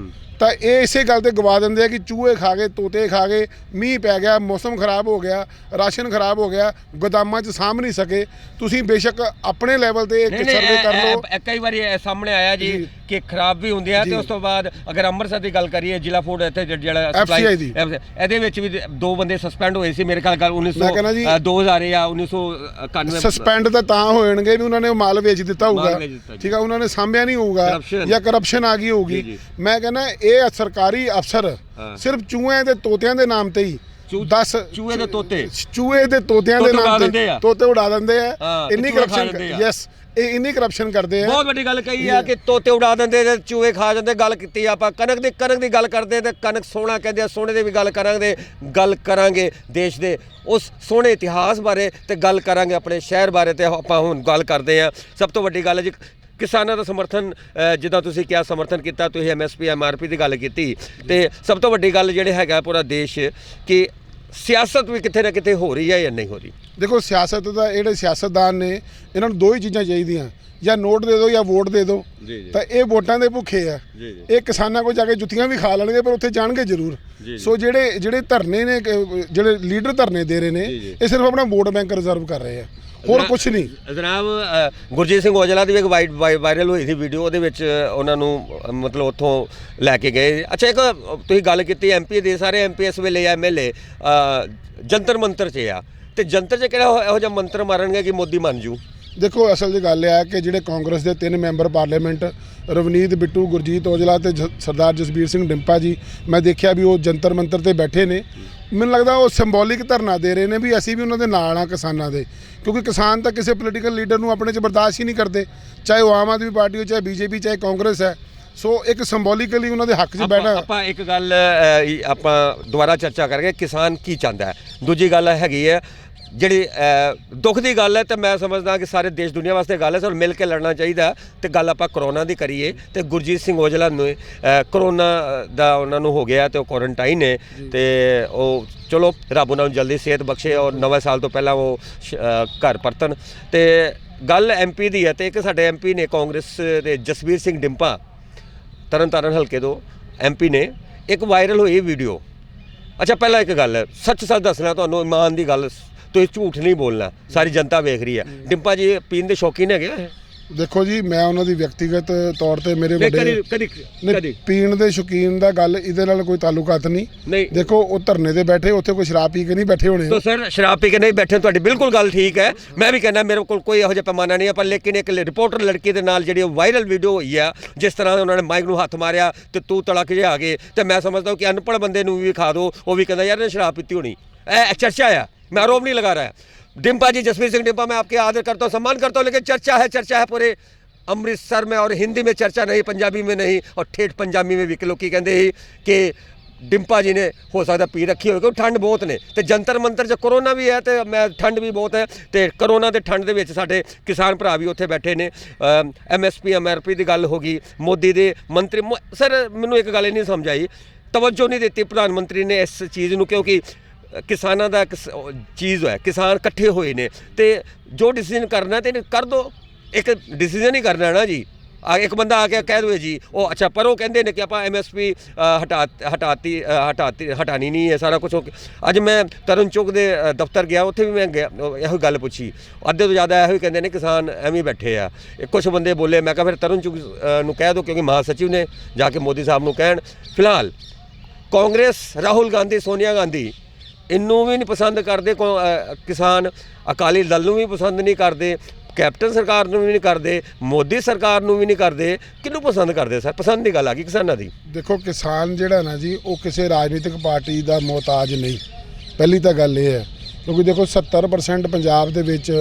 ਤਾਂ ਇਹ ਇਸੇ ਗੱਲ ਤੇ ਗਵਾ ਦਿੰਦੇ ਆ ਕਿ ਚੂਹੇ ਖਾ ਗਏ, ਤੋਤੇ ਖਾ ਗਏ, ਮੀਂਹ ਪੈ ਗਿਆ, ਮੌਸਮ ਖਰਾਬ ਹੋ ਗਿਆ, ਰਾਸ਼ਨ ਖਰਾਬ ਹੋ ਗਿਆ, ਗੋਦਾਮਾਂ 'ਚ ਸਾਂਭ ਨਹੀਂ ਸਕੇ। ਤੁਸੀਂ ਬੇਸ਼ੱਕ ਆਪਣੇ ਲੈਵਲ ਤੇ ਇੱਕ ਸਰਵੇ ਕਰ ਲਓ। ਕਈ ਵਾਰੀ ਸਾਹਮਣੇ ਆਇਆ ਜੀ ਕਿ ਖਰਾਬ ਵੀ ਹੁੰਦੇ ਆ, ਤੇ ਉਸ ਤੋਂ ਬਾਅਦ ਅਗਰ ਅੰਮ੍ਰਿਤਸਰ ਦੀ ਗੱਲ ਕਰੀਏ, ਜ਼ਿਲ੍ਹਾ ਫੂਡ ਇੱਥੇ ਜਿਹੜਾ FCI ਦੀ ਇਹਦੇ ਵਿੱਚ ਵੀ 2 ਬੰਦੇ ਸਸਪੈਂਡ ਹੋਏ ਸੀ ਮੇਰੇ ਖਿਆਲ 2000 ਜਾਂ 1991। ਸਸਪੈਂਡ ਤਾਂ ਹੋਣਗੇ ਵੀ ਉਹਨਾਂ ਨੇ ਮਾਲ ਵੇਚ ਦਿੱਤਾ ਹੋਊਗਾ, ਠੀਕ ਆ, ਉਹਨਾਂ ਨੇ ਸਾਂਭਿਆ ਨਹੀਂ ਹੋਊਗਾ ਜਾਂ ਕਰਪਸ਼ਨ ਆ ਗਈ ਹੋਊਗੀ। ਮੈਂ ਕਹਿੰਦਾ ਇਹ ਸਰਕਾਰੀ ਅਫਸਰ ਸਿਰਫ ਚੂਹਿਆਂ ਤੇ ਤੋਤਿਆਂ ਦੇ ਨਾਮ ਤੇ ਹੀ 10 ਚੂਹੇ ਦੇ ਤੋਤਿਆਂ ਦੇ ਨਾਮ ਤੇ ਤੋਤੇ ਉਡਾ ਦਿੰਦੇ ਆ। ਇੰਨੀ ਕਰਪਸ਼ਨ, ਯੈਸ, ਇਹ ਇੰਨੀ ਕਰਪਸ਼ਨ ਕਰਦੇ ਆ। ਬਹੁਤ ਵੱਡੀ ਗੱਲ ਕਹੀ ਆ ਕਿ ਤੋਤੇ ਉਡਾ ਦਿੰਦੇ ਤੇ ਚੂਹੇ ਖਾ ਜਾਂਦੇ। ਗੱਲ ਕੀਤੀ ਆਪਾਂ ਕਣਕ ਦੀ ਗੱਲ ਕਰਦੇ ਤੇ ਕਣਕ ਸੋਹਣਾ ਕਹਿੰਦੇ ਆ, ਸੋਹਣੇ ਦੀ ਵੀ ਗੱਲ ਕਰਾਂਗੇ ਦੇਸ਼ ਦੇ ਉਸ ਸੋਹਣੇ ਇਤਿਹਾਸ ਬਾਰੇ, ਤੇ ਗੱਲ ਕਰਾਂਗੇ ਆਪਣੇ ਸ਼ਹਿਰ ਬਾਰੇ। ਤੇ ਆਪਾਂ ਹੁਣ ਗੱਲ ਕਰਦੇ ਆ ਸਭ ਤੋਂ ਵੱਡੀ ਗੱਲ ਜੀ ਕਿਸਾਨਾਂ ਦਾ ਸਮਰਥਨ, ਜਿੱਦਾਂ ਤੁਸੀਂ ਕਿਹਾ ਸਮਰਥਨ ਕੀਤਾ, ਤੁਸੀਂ MSP MRP ਦੀ ਗੱਲ ਕੀਤੀ, ਤੇ ਸਭ ਤੋਂ ਵੱਡੀ ਗੱਲ ਜਿਹੜੇ ਹੈਗਾ ਪੂਰਾ ਦੇਸ਼ ਕਿ ਸਿਆਸਤ ਵੀ ਕਿਤੇ ਨਾ ਕਿਤੇ ਹੋ ਰਹੀ ਹੈ ਜਾਂ ਨਹੀਂ ਹੋ ਰਹੀ। ਦੇਖੋ ਸਿਆਸਤ ਦਾ ਜਿਹੜੇ ਸਿਆਸਤਦਾਨ ਨੇ ਇਹਨਾਂ ਨੂੰ 2 ਹੀ ਚੀਜ਼ਾਂ ਚਾਹੀਦੀਆਂ, ਜਾਂ ਨੋਟ ਦੇ ਦਿਓ ਜਾਂ ਵੋਟ ਦੇ ਦਿਓ। ਤਾਂ ਇਹ ਵੋਟਾਂ ਦੇ ਭੁੱਖੇ ਆ। ਇਹ ਕਿਸਾਨਾਂ ਕੋਲ ਜਾ ਕੇ ਜੁੱਤੀਆਂ ਵੀ ਖਾ ਲੈਣਗੇ ਪਰ ਉੱਥੇ ਜਾਣਗੇ ਜ਼ਰੂਰ। ਸੋ ਜਿਹੜੇ ਧਰਨੇ ਨੇ, ਜਿਹੜੇ ਲੀਡਰ ਧਰਨੇ ਦੇ ਰਹੇ ਨੇ, ਇਹ ਸਿਰਫ ਆਪਣਾ ਵੋਟ ਬੈਂਕ ਰਿਜ਼ਰਵ ਕਰ ਰਹੇ ਆ, ਹੋਰ ਕੁਛ ਨਹੀਂ। ਜਨਾਬ ਗੁਰਜੀਤ ਸਿੰਘ ਔਜਲਾ ਦੀ ਇੱਕ ਵਾਇਰਲ ਹੋਈ ਸੀ ਵੀਡੀਓ, ਉਹਦੇ ਵਿੱਚ ਉਹਨਾਂ ਨੂੰ ਮਤਲਬ ਉੱਥੋਂ ਲੈ ਕੇ ਗਏ। ਅੱਛਾ, ਇੱਕ ਤੁਸੀਂ ਗੱਲ ਕੀਤੀ MP ਦੇ, ਸਾਰੇ MP ਇਸ ਵੇਲੇ MLA ਜੰਤਰ ਮੰਤਰ 'ਚ ਆ, ਤੇ ਜੰਤਰ 'ਚ ਕਿਹੜਾ ਇਹੋ ਜਿਹਾ ਮੰਤਰ ਮਾਰਨਗੇ ਕਿ ਮੋਦੀ ਮੰਨ ਜੂ? ਦੇਖੋ ਅਸਲ ਦੀ ਗੱਲ ਇਹ ਹੈ ਕਿ ਜਿਹੜੇ ਕਾਂਗਰਸ ਦੇ 3 ਮੈਂਬਰ ਪਾਰਲੀਮੈਂਟ ਰਵਨੀਤ ਬਿੱਟੂ, ਗੁਰਜੀਤ ਔਜਲਾ ਤੇ ਸਰਦਾਰ ਜਸਬੀਰ ਸਿੰਘ ਡਿੰਪਾ ਜੀ, ਮੈਂ ਦੇਖਿਆ ਵੀ ਉਹ ਜੰਤਰ ਮੰਤਰ ਤੇ ਬੈਠੇ ਨੇ। ਮੈਨੂੰ ਲੱਗਦਾ ਉਹ ਸਿੰਬੋਲਿਕ ਧਰਨਾ ਦੇ ਰਹੇ ਨੇ ਵੀ ਅਸੀਂ ਵੀ ਉਹਨਾਂ ਦੇ ਨਾਲ ਆ ਕਿਸਾਨਾਂ ਦੇ, ਕਿਉਂਕਿ ਕਿਸਾਨ ਤਾਂ ਕਿਸੇ ਪੋਲੀਟੀਕਲ ਲੀਡਰ ਨੂੰ ਆਪਣੇ 'ਚ ਬਰਦਾਸ਼ਤ ਹੀ ਨਹੀਂ ਕਰਦੇ, ਚਾਹੇ ਉਹ ਆਮ ਆਦਮੀ ਪਾਰਟੀ ਹੋ, ਚਾਹੇ BJP, ਚਾਹੇ ਕਾਂਗਰਸ ਹੈ। ਸੋ ਇੱਕ ਸਿੰਬੋਲਿਕਲੀ ਉਹਨਾਂ ਦੇ ਹੱਕ 'ਚ ਬੈਠਾ। ਆਪਾਂ ਇੱਕ ਗੱਲ ਆਪਾਂ ਦੁਬਾਰਾ ਚਰਚਾ ਕਰਾਂਗੇ, ਕਿਸਾਨ ਕੀ ਚਾਹੁੰਦਾ ਹੈ। ਦੂਜੀ ਗੱਲ ਹੈਗੀ ਹੈ ਜਿਹੜੀ ਦੁੱਖ ਦੀ ਗੱਲ ਹੈ, ਤੇ ਮੈਂ ਸਮਝਦਾ ਕਿ ਸਾਰੇ ਦੇਸ਼ ਦੁਨੀਆ ਵਾਸਤੇ ਗੱਲ ਹੈ, ਸਾਨੂੰ ਮਿਲ ਕੇ ਲੜਨਾ ਚਾਹੀਦਾ। ਤੇ ਗੱਲ ਆਪਾਂ ਕਰੋਨਾ ਦੀ ਕਰੀਏ, ਤੇ ਗੁਰਜੀਤ ਸਿੰਘ ਔਜਲਾ ਨੂੰ ਕਰੋਨਾ ਦਾ ਉਹਨਾਂ ਨੂੰ ਹੋ ਗਿਆ ਤੇ ਉਹ ਕੁਆਰੰਟਾਈਨ ਨੇ, ਤੇ ਉਹ ਚਲੋ ਰੱਬ ਉਹਨਾਂ ਨੂੰ ਜਲਦੀ ਸਿਹਤ ਬਖਸ਼ੇ ਔਰ ਨਵੇਂ ਸਾਲ ਤੋਂ ਪਹਿਲਾਂ ਉਹ ਘਰ ਪਰਤਣ। ਤੇ ਗੱਲ MP ਦੀ ਹੈ, ਤੇ ਇੱਕ ਸਾਡੇ MP ਨੇ ਕਾਂਗਰਸ ਦੇ ਜਸਬੀਰ ਸਿੰਘ ਡਿੰਪਾ ਤਰਨਤਾਰਨ ਹਲਕੇ ਤੋਂ MP ਨੇ, ਇੱਕ ਵਾਇਰਲ ਹੋਈ ਵੀਡੀਓ। ਅੱਛਾ, ਪਹਿਲਾਂ ਇੱਕ ਗੱਲ ਹੈ, ਸੱਚ ਦੱਸਣਾ ਤੁਹਾਨੂੰ, ਇਮਾਨ ਦੀ ਗੱਲ, ਤੁਸੀਂ ਝੂਠ ਨਹੀਂ ਬੋਲਣਾ, ਸਾਰੀ ਜਨਤਾ ਵੇਖ ਰਹੀ ਹੈ। ਡਿੰਪਾ ਜੀ ਪੀਣ ਦੇ ਸ਼ੌਕੀਨ ਹੈਗੇ? ਦੇਖੋ ਜੀ, ਮੈਂ ਉਹਨਾਂ ਦੀ ਵਿਅਕਤੀਗਤ ਤੌਰ ਤੇ ਮੇਰੇ ਵੱਡੇ ਪੀਣ ਦੇ ਸ਼ੌਕੀਨ ਦਾ ਗੱਲ ਇਹਦੇ ਨਾਲ ਕੋਈ ਤਾਲੁਕਾਤ ਨਹੀਂ। ਦੇਖੋ ਉਹ ਧਰਨੇ ਤੇ ਬੈਠੇ, ਉੱਥੇ ਕੋਈ ਸ਼ਰਾਬ ਪੀ ਕੇ ਨਹੀਂ ਬੈਠੇ ਹੋਣੇ। ਤਾਂ ਸਰ ਸ਼ਰਾਬ ਪੀ ਕੇ ਨਹੀਂ ਬੈਠੇ, ਤੁਹਾਡੀ ਬਿਲਕੁਲ ਗੱਲ ਠੀਕ ਹੈ। ਮੈਂ ਵੀ ਕਹਿੰਦਾ ਮੇਰੇ ਕੋਲ ਕੋਈ ਇਹੋ ਜਿਹਾ ਪੈਮਾਨਾ ਨਹੀਂ ਹੈ, ਪਰ ਲੇਕਿਨ ਇੱਕ ਰਿਪੋਰਟਰ ਲੜਕੀ ਦੇ ਨਾਲ ਜਿਹੜੀ ਵਾਇਰਲ ਵੀਡੀਓ ਹੋਈ ਆ, ਜਿਸ ਤਰ੍ਹਾਂ ਉਹਨਾਂ ਨੇ ਮਾਈਕ ਨੂੰ ਹੱਥ ਮਾਰਿਆ ਤੇ ਤੂੰ ਤੜਕ ਜੇ ਆ ਗਏ, ਤੇ ਮੈਂ ਸਮਝਦਾ ਕਿ ਅਨਪੜ੍ਹ ਬੰਦੇ ਨੂੰ ਵੀ ਖਾ ਦਿਓ, ਉਹ ਵੀ ਕਹਿੰਦਾ ਯਾਰ ਇਹਨੇ ਸ਼ਰਾਬ ਪੀਤੀ ਹੋਣੀ। ਇਹ ਚਰਚਾ ਆ, मैं आरोप नहीं लगा रहा है। डिम्पा जी, जसवीर सिंह डिम्पा, मैं आपके आदर करता हूँ, सम्मान करता हूँ, लेकिन चर्चा है पूरे अमृतसर में, और हिंदी में चर्चा नहीं, पंजाबी में नहीं, और ठेठ पंजाबी में भी लोग कहते हैं कि ਡਿੰਪਾ ਜੀ ਨੇ ਹੋ ਸਕਦਾ ਪੀ ਰੱਖੀ ਹੋਵੇ, ਕਿਉਂਕਿ ਠੰਡ ਬਹੁਤ ਨੇ ਤੇ ਜੰਤਰ ਮੰਤਰ 'ਚ ਕਰੋਨਾ ਵੀ ਹੈ ਤੇ ਮੈਂ ਠੰਡ ਵੀ ਬਹੁਤ ਹੈ ਤੇ ਕਰੋਨਾ ਤੇ ਠੰਡ ਦੇ ਵਿੱਚ ਸਾਡੇ ਕਿਸਾਨ ਭਰਾ ਵੀ ਉੱਥੇ ਬੈਠੇ ਨੇ। MSP MRP ਦੀ ਗੱਲ ਹੋ ਗਈ, ਮੋਦੀ ਦੇ ਮੰਤਰੀ ਸਰ ਮੈਨੂੰ ਇੱਕ ਗੱਲ ਇਹ ਨਹੀਂ ਸਮਝ ਆਈ, ਤਵੱਜੋ ਨਹੀਂ ਦਿੱਤੀ ਪ੍ਰਧਾਨ ਮੰਤਰੀ ਨੇ ਇਸ ਚੀਜ਼ ਨੂੰ, ਕਿਉਂਕਿ ਕਿਸਾਨਾਂ ਦਾ ਚੀਜ਼ ਹੈ, ਕਿਸਾਨ ਇਕੱਠੇ ਹੋਏ ਨੇ ਤੇ ਜੋ ਡਿਸੀਜਨ ਕਰਨਾ ਤੇ ਕਰ ਦੋ, ਇੱਕ ਡਿਸੀਜਨ ਹੀ ਕਰਨਾ ਨਾ ਜੀ। ਇੱਕ ਬੰਦਾ ਆ ਕੇ ਕਹਿ ਦੇਵੇ ਜੀ ਉਹ ਅੱਛਾ, ਪਰ ਉਹ ਕਹਿੰਦੇ ਨੇ ਕਿ ਆਪਾਂ MSP ਹਟਾਣੀ ਨਹੀਂ ਹੈ ਸਾਰਾ ਕੁਝ। ਅੱਜ ਮੈਂ ਤਰਨ ਚੁੱਗ ਦੇ ਦਫ਼ਤਰ ਗਿਆ, ਉੱਥੇ ਵੀ ਮੈਂ ਗਿਆ, ਇਹੋ ਗੱਲ ਪੁੱਛੀ, ਅੱਧੇ ਤੋਂ ਜ਼ਿਆਦਾ ਇਹੋ ਹੀ ਕਹਿੰਦੇ ਨੇ ਕਿਸਾਨ ਐਵੇਂ ਬੈਠੇ ਆ। ਕੁਝ ਬੰਦੇ ਬੋਲੇ, ਮੈਂ ਕਿਹਾ ਫਿਰ ਤਰਨ ਚੁੱਗ ਨੂੰ ਕਹਿ ਦਿਓ, ਕਿਉਂਕਿ ਮਹਾਸਚਿਵ ਨੇ ਜਾ ਕੇ ਮੋਦੀ ਸਾਹਿਬ ਨੂੰ ਕਹਿਣ। ਫਿਲਹਾਲ ਕਾਂਗਰਸ, ਰਾਹੁਲ ਗਾਂਧੀ, ਸੋਨੀਆ ਗਾਂਧੀ ਇਹਨੂੰ ਵੀ ਨਹੀਂ ਪਸੰਦ ਕਰਦੇ ਕਿਸਾਨ, ਅਕਾਲੀ ਦਲ ਨੂੰ ਵੀ ਪਸੰਦ ਨਹੀਂ ਕਰਦੇ, ਕੈਪਟਨ ਸਰਕਾਰ ਨੂੰ ਵੀ ਨਹੀਂ ਕਰਦੇ, ਮੋਦੀ ਸਰਕਾਰ ਨੂੰ ਵੀ ਨਹੀਂ ਕਰਦੇ, ਕਿਹਨੂੰ ਪਸੰਦ ਕਰਦੇ ਸਰ? ਪਸੰਦ ਦੀ ਗੱਲ ਆ ਗਈ ਕਿਸਾਨਾਂ ਦੀ। ਦੇਖੋ ਕਿਸਾਨ ਜਿਹੜਾ ਨਾ ਜੀ ਉਹ ਕਿਸੇ ਰਾਜਨੀਤਿਕ ਪਾਰਟੀ ਦਾ ਮੁਹਤਾਜ ਨਹੀਂ, ਪਹਿਲੀ ਤਾਂ ਗੱਲ ਇਹ ਹੈ। ਕਿਉਂਕਿ ਦੇਖੋ 70% ਪੰਜਾਬ ਦੇ ਵਿੱਚ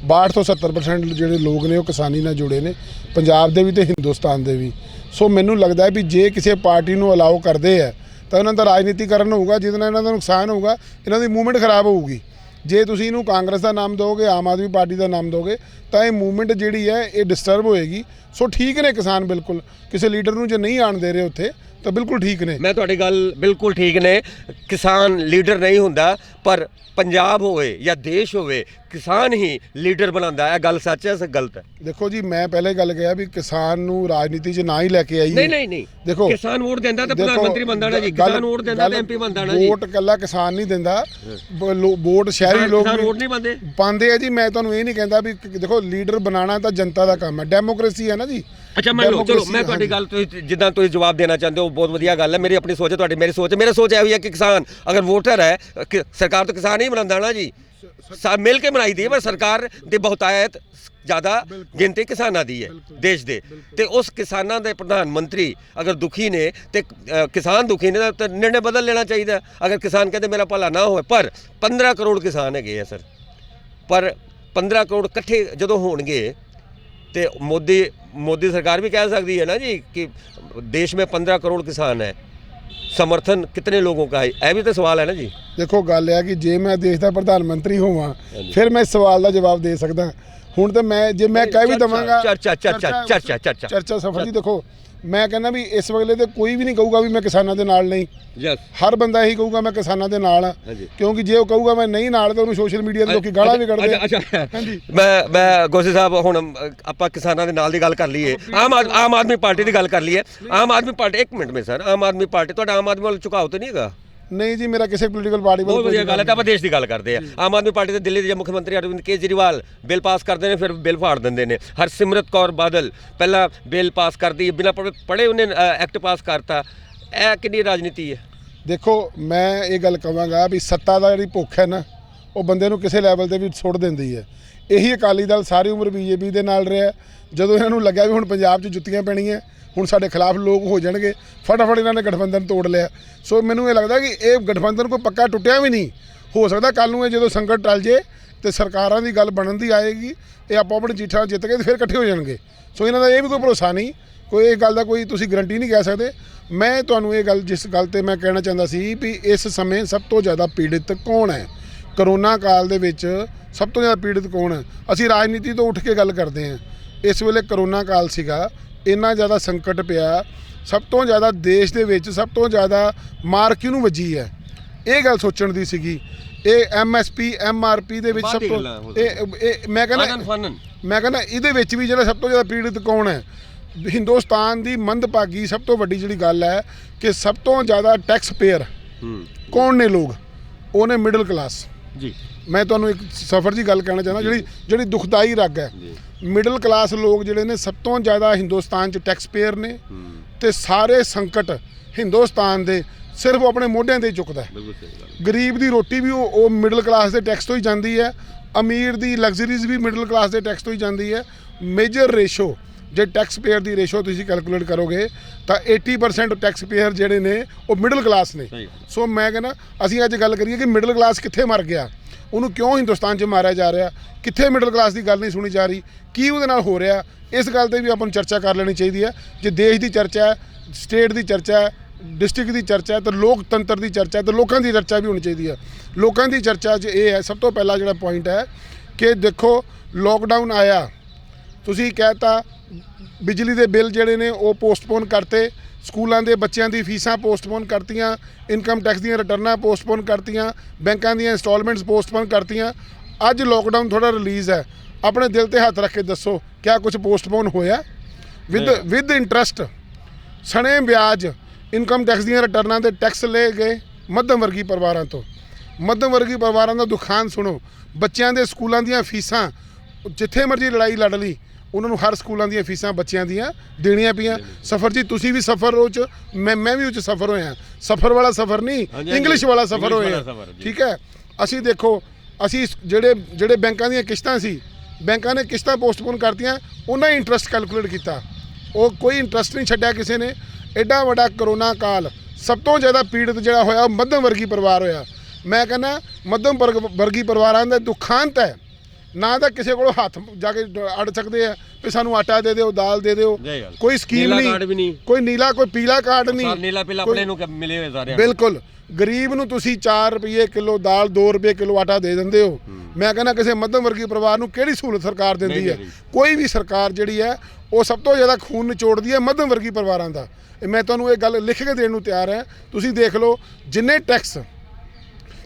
62 ਤੋਂ 70% ਜਿਹੜੇ ਲੋਕ ਨੇ ਉਹ ਕਿਸਾਨੀ ਨਾਲ ਜੁੜੇ ਨੇ, ਪੰਜਾਬ ਦੇ ਵੀ ਤੇ ਹਿੰਦੁਸਤਾਨ ਦੇ ਵੀ। ਸੋ ਮੈਨੂੰ ਲੱਗਦਾ ਹੈ ਵੀ ਜੇ ਕਿਸੇ ਪਾਰਟੀ ਨੂੰ ਅਲਾਓ ਕਰਦੇ ਆ ਤਾਂ ਉਹਨਾਂ ਦਾ ਰਾਜਨੀਤੀਕਰਨ ਹੋਊਗਾ, ਜਿਹਦੇ ਨਾਲ ਇਹਨਾਂ ਦਾ ਨੁਕਸਾਨ ਹੋਊਗਾ, ਇਹਨਾਂ ਦੀ ਮੂਵਮੈਂਟ ਖਰਾਬ ਹੋਊਗੀ। ਜੇ ਤੁਸੀਂ ਇਹਨੂੰ ਕਾਂਗਰਸ ਦਾ ਨਾਮ ਦਿਓਗੇ, ਆਮ ਆਦਮੀ ਪਾਰਟੀ ਦਾ ਨਾਮ ਦਿਓਗੇ ਤਾਂ ਇਹ ਮੂਵਮੈਂਟ ਜਿਹੜੀ ਹੈ ਇਹ ਡਿਸਟਰਬ ਹੋਏਗੀ। ਸੋ ਠੀਕ ਨੇ ਕਿਸਾਨ, ਬਿਲਕੁਲ ਕਿਸੇ ਲੀਡਰ ਨੂੰ ਜੇ ਨਹੀਂ ਆਣ ਦੇ ਰਹੇ ਉੱਥੇ ਤਾਂ ਬਿਲਕੁਲ ਠੀਕ ਨੇ। ਮੈਂ ਤੁਹਾਡੀ ਗੱਲ ਬਿਲਕੁਲ ਠੀਕ ਨੇ, ਕਿਸਾਨ ਲੀਡਰ ਨਹੀਂ ਹੁੰਦਾ, ਪਰ ਪੰਜਾਬ ਹੋਵੇ ਜਾਂ ਦੇਸ਼ ਹੋਵੇ ਕਿਸਾਨ ਹੀ ਲੀਡਰ ਬਣਾਉਂਦਾ। ਇਹ ਗੱਲ ਸੱਚ ਹੈ, ਗਲਤ ਹੈ? ਦੇਖੋ ਜੀ ਮੈਂ ਪਹਿਲੇ ਗੱਲ ਕਿਹਾ ਵੀ ਕਿਸਾਨ ਨੂੰ ਰਾਜਨੀਤੀ 'ਚ ਨਾ ਹੀ ਲੈ ਕੇ ਆਈਏ। ਨਹੀਂ ਦੇਖੋ ਕਿਸਾਨ ਵੋਟ ਦਿੰਦਾ ਤਾਂ ਪ੍ਰਧਾਨ ਮੰਤਰੀ ਬਣਦਾ ਨਾ ਜੀ, ਕਿਸਾਨ ਵੋਟ ਦਿੰਦਾ ਤਾਂ MP ਬਣਦਾ ਨਾ ਜੀ। ਵੋਟ ਇਕੱਲਾ ਕਿਸਾਨ ਨਹੀਂ ਦਿੰਦਾ, ਵੋਟ ਸ਼ਹਿਰੀ ਲੋਕ ਵੋਟ ਨਹੀਂ ਪਾਉਂਦੇ ਆ ਜੀ। ਮੈਂ ਤੁਹਾਨੂੰ ਇਹ ਨਹੀਂ ਕਹਿੰਦਾ ਵੀ ਦੇਖੋ ਲੀਡਰ ਬਣਾਉਣਾ ਤਾਂ ਜਨਤਾ ਦਾ ਕੰਮ ਹੈ, ਡੈਮੋਕ੍ਰੇਸੀ ਹੈ ਨਾ ਜੀ। ਅੱਛਾ ਮੰਨ ਲਓ, ਚਲੋ ਮੈਂ ਤੁਹਾਡੀ ਗੱਲ ਤੁਸੀਂ ਜਿੱਦਾਂ ਤੁਸੀਂ ਜਵਾਬ ਦੇਣਾ ਚਾਹੁੰਦੇ ਹੋ ਬਹੁਤ ਵਧੀਆ ਗੱਲ ਹੈ। ਮੇਰੀ ਆਪਣੀ ਸੋਚ ਹੈ, ਤੁਹਾਡੀ ਮੇਰੀ ਸੋਚ ਇਹ ਹੋਈ ਹੈ ਕਿ ਕਿਸਾਨ ਅਗਰ ਵੋਟਰ ਹੈ, ਸਰਕਾਰ ਤਾਂ ਕਿਸਾਨ ਹੀ ਬਣਾਉਂਦਾ ਨਾ ਜੀ, ਮਿਲ ਕੇ ਬਣਾਈ ਦੀ ਹੈ, ਪਰ ਸਰਕਾਰ ਦੀ ਬਹੁਤਾਇਤ ਜ਼ਿਆਦਾ ਗਿਣਤੀ ਕਿਸਾਨਾਂ ਦੀ ਹੈ ਦੇਸ਼ ਦੇ, ਤੇ ਉਸ ਕਿਸਾਨਾਂ ਦੇ ਪ੍ਰਧਾਨ ਮੰਤਰੀ ਅਗਰ ਦੁਖੀ ਨੇ ਤੇ ਕਿਸਾਨ ਦੁਖੀ ਨੇ ਤਾਂ ਨਿਰਣੇ ਬਦਲ ਲੈਣਾ ਚਾਹੀਦਾ। ਅਗਰ ਕਿਸਾਨ ਕਹਿੰਦੇ ਮੇਰਾ ਭਲਾ ਨਾ ਹੋਵੇ, ਪਰ 15 ਕਰੋੜ ਕਿਸਾਨ ਹੈਗੇ ਆ ਸਰ, ਪਰ 15 ਕਰੋੜ ਇਕੱਠੇ ਜਦੋਂ ਹੋਣਗੇ ਤੇ मोदी सरकार भी कह सकती है ना जी कि देश में 15 करोड़ किसान है, समर्थन कितने लोगों का है? यह भी तो सवाल है ना जी। देखो गल है कि जे मैं देश का प्रधानमंत्री होवां फिर मैं इस सवाल का जवाब दे सकदा। हुण तो मैं जे मैं कह भी दवांगा चर्चा सफर जी। देखो मैं कहना भी इस वेले तो कोई भी नहीं कहूगा भी मैं किसानों के नाल नहीं, हर बंदा यही कहूगा मैं किसानों के नाल हाँ, क्योंकि जे वो कहूगा मैं नहीं नाल तो उन्हें सोशल मीडिया ते लोग गालां भी कढदे। मैं गोसे साहब हुण आपां किसानों के नाल दी गल कर लईए, आम आदमी पार्टी की गल कर लईए। आम आदमी पार्टी, एक मिनट में सर, आम आदमी पार्टी तुहाडा आम आदमी वाल झुकाव तो नहीं हैगा? नहीं जी, मेरा किसी पोलीटिकल पार्टी बहुत वधिया गल है। तो आप देश की गल करते हैं। आम आदमी पार्टी के दिल्ली के मुख्यमंत्री अरविंद केजरीवाल बिल पास करते हैं, फिर बिल फाड़ देंगे ने। हरसिमरत कौर बादल पहला बिल पास कर दी, बिना पढ़े उन्हें एक्ट पास करता। यह कितनी राजनीति है? देखो मैं ये गल कहांगा भी सत्ता का जी भुख है ना वो बंदे नूं किसी लैवल पर भी सुट देंदी है। यही अकाली दल सारी उम्र BJP के नाल रहा, जदों इन्हां नूं लग्या भी हुण पंजाब 'च जुत्तियां पैणीਆਂ, ਹੁਣ ਸਾਡੇ ਖਿਲਾਫ ਲੋਕ ਹੋ ਜਾਣਗੇ, ਫਟਾਫਟ ਇਹਨਾਂ ਨੇ ਗਠਬੰਧਨ ਤੋੜ ਲਿਆ। ਸੋ ਮੈਨੂੰ ਇਹ ਲੱਗਦਾ ਕਿ ਇਹ ਗਠਬੰਧਨ ਕੋਈ ਪੱਕਾ ਟੁੱਟਿਆ ਵੀ ਨਹੀਂ ਹੋ ਸਕਦਾ। ਕੱਲ ਨੂੰ ਇਹ ਜਦੋਂ ਸੰਕਟ ਟਲ ਜੇ ਤੇ ਸਰਕਾਰਾਂ ਦੀ ਗੱਲ ਬਣਨ ਦੀ ਆਏਗੀ, ਇਹ ਆਪੋ ਆਪਣੀ ਜੀਠਾਂ ਜਿੱਤ ਕੇ ਤੇ ਫਿਰ ਇਕੱਠੇ ਹੋ ਜਾਣਗੇ। ਸੋ ਇਹਨਾਂ ਦਾ ਇਹ ਵੀ ਕੋਈ ਭਰੋਸਾ ਨਹੀਂ, ਕੋਈ ਇਹ ਗੱਲ ਦਾ ਕੋਈ ਤੁਸੀਂ ਗਰੰਟੀ ਨਹੀਂ ਕਹਿ ਸਕਦੇ। ਮੈਂ ਤੁਹਾਨੂੰ ਇਹ ਗੱਲ ਜਿਸ ਗੱਲ ਤੇ ਮੈਂ ਕਹਿਣਾ ਚਾਹੁੰਦਾ ਸੀ ਵੀ ਇਸ ਸਮੇਂ ਸਭ ਤੋਂ ਜ਼ਿਆਦਾ ਪੀੜਿਤ ਕੌਣ ਹੈ, ਕਰੋਨਾ ਕਾਲ ਦੇ ਵਿੱਚ ਸਭ ਤੋਂ ਜ਼ਿਆਦਾ ਪੀੜਿਤ ਕੌਣ ਹੈ? ਅਸੀਂ ਰਾਜਨੀਤੀ ਤੋਂ ਉੱਠ ਕੇ ਗੱਲ ਕਰਦੇ ਹਾਂ। ਇਸ ਵੇਲੇ ਕਰੋਨਾ ਕਾਲ ਸੀਗਾ, ਇੰਨਾ ਜ਼ਿਆਦਾ ਸੰਕਟ ਪਿਆ, ਸਭ ਤੋਂ ਜ਼ਿਆਦਾ ਦੇਸ਼ ਦੇ ਵਿੱਚ ਸਭ ਤੋਂ ਜ਼ਿਆਦਾ ਮਾਰ ਕਿਹਨੂੰ ਵੱਜੀ ਹੈ ਇਹ ਗੱਲ ਸੋਚਣ ਦੀ ਸੀਗੀ। ਇਹ MSP MRP ਦੇ ਵਿੱਚ ਸਭ ਤੋਂ ਇਹ ਮੈਂ ਕਹਿੰਦਾ ਇਹਦੇ ਵਿੱਚ ਵੀ ਜਿਹੜਾ ਸਭ ਤੋਂ ਜ਼ਿਆਦਾ ਪੀੜਿਤ ਕੌਣ ਹੈ? ਹਿੰਦੁਸਤਾਨ ਦੀ ਮੰਦਭਾਗੀ ਸਭ ਤੋਂ ਵੱਡੀ ਜਿਹੜੀ ਗੱਲ ਹੈ ਕਿ ਸਭ ਤੋਂ ਜ਼ਿਆਦਾ ਟੈਕਸ ਪੇਅਰ ਕੌਣ ਨੇ ਲੋਕ? ਉਹਨੇ ਮਿਡਲ ਕਲਾਸ ਜੀ। ਮੈਂ ਤੁਹਾਨੂੰ ਇੱਕ ਸਫਰ ਦੀ ਗੱਲ ਕਹਿਣਾ ਚਾਹੁੰਦਾ ਜਿਹੜੀ ਦੁਖਦਾਈ ਰੱਗ ਹੈ। ਮਿਡਲ ਕਲਾਸ ਲੋਕ ਜਿਹੜੇ ਨੇ ਸਭ ਤੋਂ ਜ਼ਿਆਦਾ ਹਿੰਦੁਸਤਾਨ 'ਚ ਟੈਕਸ ਪੇਅਰ ਨੇ ਤੇ ਸਾਰੇ ਸੰਕਟ ਹਿੰਦੁਸਤਾਨ ਦੇ ਸਿਰਫ ਆਪਣੇ ਮੋਢਿਆਂ 'ਤੇ ਚੁੱਕਦਾ। ਗਰੀਬ ਦੀ ਰੋਟੀ ਵੀ ਉਹ ਮਿਡਲ ਕਲਾਸ ਦੇ ਟੈਕਸ ਤੋਂ ਹੀ ਜਾਂਦੀ ਹੈ, ਅਮੀਰ ਦੀ ਲਗਜ਼ਰੀਜ਼ ਵੀ ਮਿਡਲ ਕਲਾਸ ਦੇ ਟੈਕਸ ਤੋਂ ਹੀ ਜਾਂਦੀ ਹੈ। ਮੇਜਰ ਰੇਸ਼ੋ ਜੇ ਟੈਕਸ ਪੇਅਰ ਦੀ ਰੇਸ਼ੋ ਤੁਸੀਂ ਕੈਲਕੂਲੇਟ ਕਰੋਗੇ ਤਾਂ 80% ਟੈਕਸ ਪੇਅਰ ਜਿਹੜੇ ਨੇ ਉਹ ਮਿਡਲ ਕਲਾਸ ਨੇ। ਸੋ ਮੈਂ ਕਹਿੰਦਾ ਅਸੀਂ ਅੱਜ ਗੱਲ ਕਰੀਏ ਕਿ ਮਿਡਲ ਕਲਾਸ ਕਿੱਥੇ ਮਰ ਗਿਆ, ਉਹਨੂੰ ਕਿਉਂ ਹਿੰਦੁਸਤਾਨ 'ਚ ਮਾਰਿਆ ਜਾ ਰਿਹਾ, ਕਿੱਥੇ ਮਿਡਲ ਕਲਾਸ ਦੀ ਗੱਲ ਨਹੀਂ ਸੁਣੀ ਜਾ ਰਹੀ, ਕੀ ਉਹਦੇ ਨਾਲ ਹੋ ਰਿਹਾ, ਇਸ ਗੱਲ 'ਤੇ ਵੀ ਆਪਾਂ ਨੂੰ ਚਰਚਾ ਕਰ ਲੈਣੀ ਚਾਹੀਦੀ ਹੈ। ਜੇ ਦੇਸ਼ ਦੀ ਚਰਚਾ ਹੈ, ਸਟੇਟ ਦੀ ਚਰਚਾ ਹੈ, ਡਿਸਟ੍ਰਿਕਟ ਦੀ ਚਰਚਾ ਹੈ ਤੇ ਲੋਕਤੰਤਰ ਦੀ ਚਰਚਾ ਹੈ ਤੇ ਲੋਕਾਂ ਦੀ ਚਰਚਾ ਵੀ ਹੋਣੀ ਚਾਹੀਦੀ ਹੈ। ਲੋਕਾਂ ਦੀ ਚਰਚਾ 'ਚ ਇਹ ਹੈ, ਸਭ ਤੋਂ ਪਹਿਲਾ ਜਿਹੜਾ ਪੁਆਇੰਟ ਹੈ ਕਿ ਦੇਖੋ ਲੋਕਡਾਊਨ ਆਇਆ, ਤੁਸੀਂ ਕਹਿਤਾ ਬਿਜਲੀ ਦੇ ਬਿੱਲ ਜਿਹੜੇ ਨੇ ਉਹ ਪੋਸਟਪੋਨ ਕਰਤੇ, ਸਕੂਲਾਂ ਦੇ ਬੱਚਿਆਂ ਦੀ ਫੀਸਾਂ ਪੋਸਟਪੋਨ ਕਰਤੀਆਂ, ਇਨਕਮ ਟੈਕਸ ਦੀਆਂ ਰਿਟਰਨਾਂ ਪੋਸਟਪੋਨ ਕਰਤੀਆਂ, ਬੈਂਕਾਂ ਦੀਆਂ ਇੰਸਟਾਲਮੈਂਟਸ ਪੋਸਟਪੋਨ ਕਰਤੀਆਂ। ਅੱਜ ਲੋਕਡਾਊਨ ਥੋੜਾ ਰਿਲੀਜ਼ ਹੈ, ਆਪਣੇ ਦਿਲ ਤੇ ਹੱਥ ਰੱਖ ਕੇ ਦੱਸੋ ਕਿਆ ਕੁਝ ਪੋਸਟਪੋਨ ਹੋਇਆ? ਵਿਦ ਇੰਟਰਸਟ, ਸਣੇ ਵਿਆਜ ਇਨਕਮ ਟੈਕਸ ਦੀਆਂ ਰਿਟਰਨਾਂ ਦੇ ਟੈਕਸ ਲਏ ਗਏ ਮੱਧਮ ਵਰਗੀ ਪਰਿਵਾਰਾਂ ਤੋਂ। ਮੱਧਮ ਵਰਗੀ ਪਰਿਵਾਰਾਂ ਦਾ ਦੁਖਾਂਤ ਸੁਣੋ, ਬੱਚਿਆਂ ਦੇ ਸਕੂਲਾਂ ਦੀਆਂ ਫੀਸਾਂ ਜਿੱਥੇ ਮਰਜ਼ੀ ਲੜਾਈ ਲੜ ਲਈ, ਉਹਨਾਂ ਨੂੰ ਹਰ ਸਕੂਲਾਂ ਦੀਆਂ ਫੀਸਾਂ ਬੱਚਿਆਂ ਦੀਆਂ ਦੇਣੀਆਂ ਪਈਆਂ। ਸਫ਼ਰ ਜੀ ਤੁਸੀਂ ਵੀ ਸਫ਼ਰ ਉਹ 'ਚ, ਮੈਂ ਵੀ ਉਹ 'ਚ ਸਫ਼ਰ ਹੋਇਆ। ਸਫ਼ਰ ਵਾਲਾ ਸਫ਼ਰ ਨਹੀਂ, ਇੰਗਲਿਸ਼ ਵਾਲਾ ਸਫ਼ਰ ਹੋਇਆ। ਠੀਕ ਹੈ, ਅਸੀਂ ਦੇਖੋ ਅਸੀਂ ਜਿਹੜੇ ਬੈਂਕਾਂ ਦੀਆਂ ਕਿਸ਼ਤਾਂ ਸੀ, ਬੈਂਕਾਂ ਨੇ ਕਿਸ਼ਤਾਂ ਪੋਸਟਪੋਨ ਕਰਤੀਆਂ, ਉਹਨਾਂ ਹੀ ਇੰਟਰਸਟ ਕੈਲਕੂਲੇਟ ਕੀਤਾ, ਉਹ ਕੋਈ ਇੰਟਰਸਟ ਨਹੀਂ ਛੱਡਿਆ ਕਿਸੇ ਨੇ। ਐਡਾ ਵੱਡਾ ਕਰੋਨਾ ਕਾਲ, ਸਭ ਤੋਂ ਜ਼ਿਆਦਾ ਪੀੜਤ ਜਿਹੜਾ ਹੋਇਆ ਉਹ ਮੱਧਮ ਵਰਗੀ ਪਰਿਵਾਰ ਹੋਇਆ। ਮੈਂ ਕਹਿੰਦਾ ਮੱਧਮ ਵਰਗੀ ਪਰਿਵਾਰਾਂ ਦਾ ਦੁਖਾਂਤ ਹੈ। ਨਾ ਤਾਂ ਕਿਸੇ ਕੋਲ ਹੱਥ ਜਾ ਕੇ ਅੜ ਸਕਦੇ ਆ ਵੀ ਸਾਨੂੰ ਆਟਾ ਦੇ ਦਿਓ, ਦਾਲ ਦੇ ਦਿਓ, ਕੋਈ ਸਕੀਮ ਨਹੀਂ, ਕੋਈ ਨੀਲਾ ਕੋਈ ਪੀਲਾ ਕਾਰਡ ਨਹੀਂ, ਨੀਲਾ ਪੀਲਾ ਆਪਣੇ ਨੂੰ ਮਿਲੇ ਹੋਏ ਸਾਰੇ। ਬਿਲਕੁਲ, ਗਰੀਬ ਨੂੰ ਤੁਸੀਂ 4 ਰੁਪਏ ਕਿਲੋ ਦਾਲ, 2 ਰੁਪਏ ਕਿਲੋ ਆਟਾ ਦੇ ਦਿੰਦੇ ਹੋ। ਮੈਂ ਕਹਿੰਦਾ ਕਿਸੇ ਮੱਧਮ ਵਰਗੀ ਪਰਿਵਾਰ ਨੂੰ ਕਿਹੜੀ ਸਹੂਲਤ ਸਰਕਾਰ ਦਿੰਦੀ ਹੈ? ਕੋਈ ਵੀ ਸਰਕਾਰ ਜਿਹੜੀ ਹੈ ਉਹ ਸਭ ਤੋਂ ਜ਼ਿਆਦਾ ਖੂਨ ਨਿਚੋੜਦੀ ਹੈ ਮੱਧਮ ਵਰਗੀ ਪਰਿਵਾਰਾਂ ਦਾ। ਮੈਂ ਤੁਹਾਨੂੰ ਇਹ ਗੱਲ ਲਿਖ ਕੇ ਦੇਣ ਨੂੰ ਤਿਆਰ ਹਾਂ। ਤੁਸੀਂ ਦੇਖ ਲਓ ਜਿੰਨੇ ਟੈਕਸ,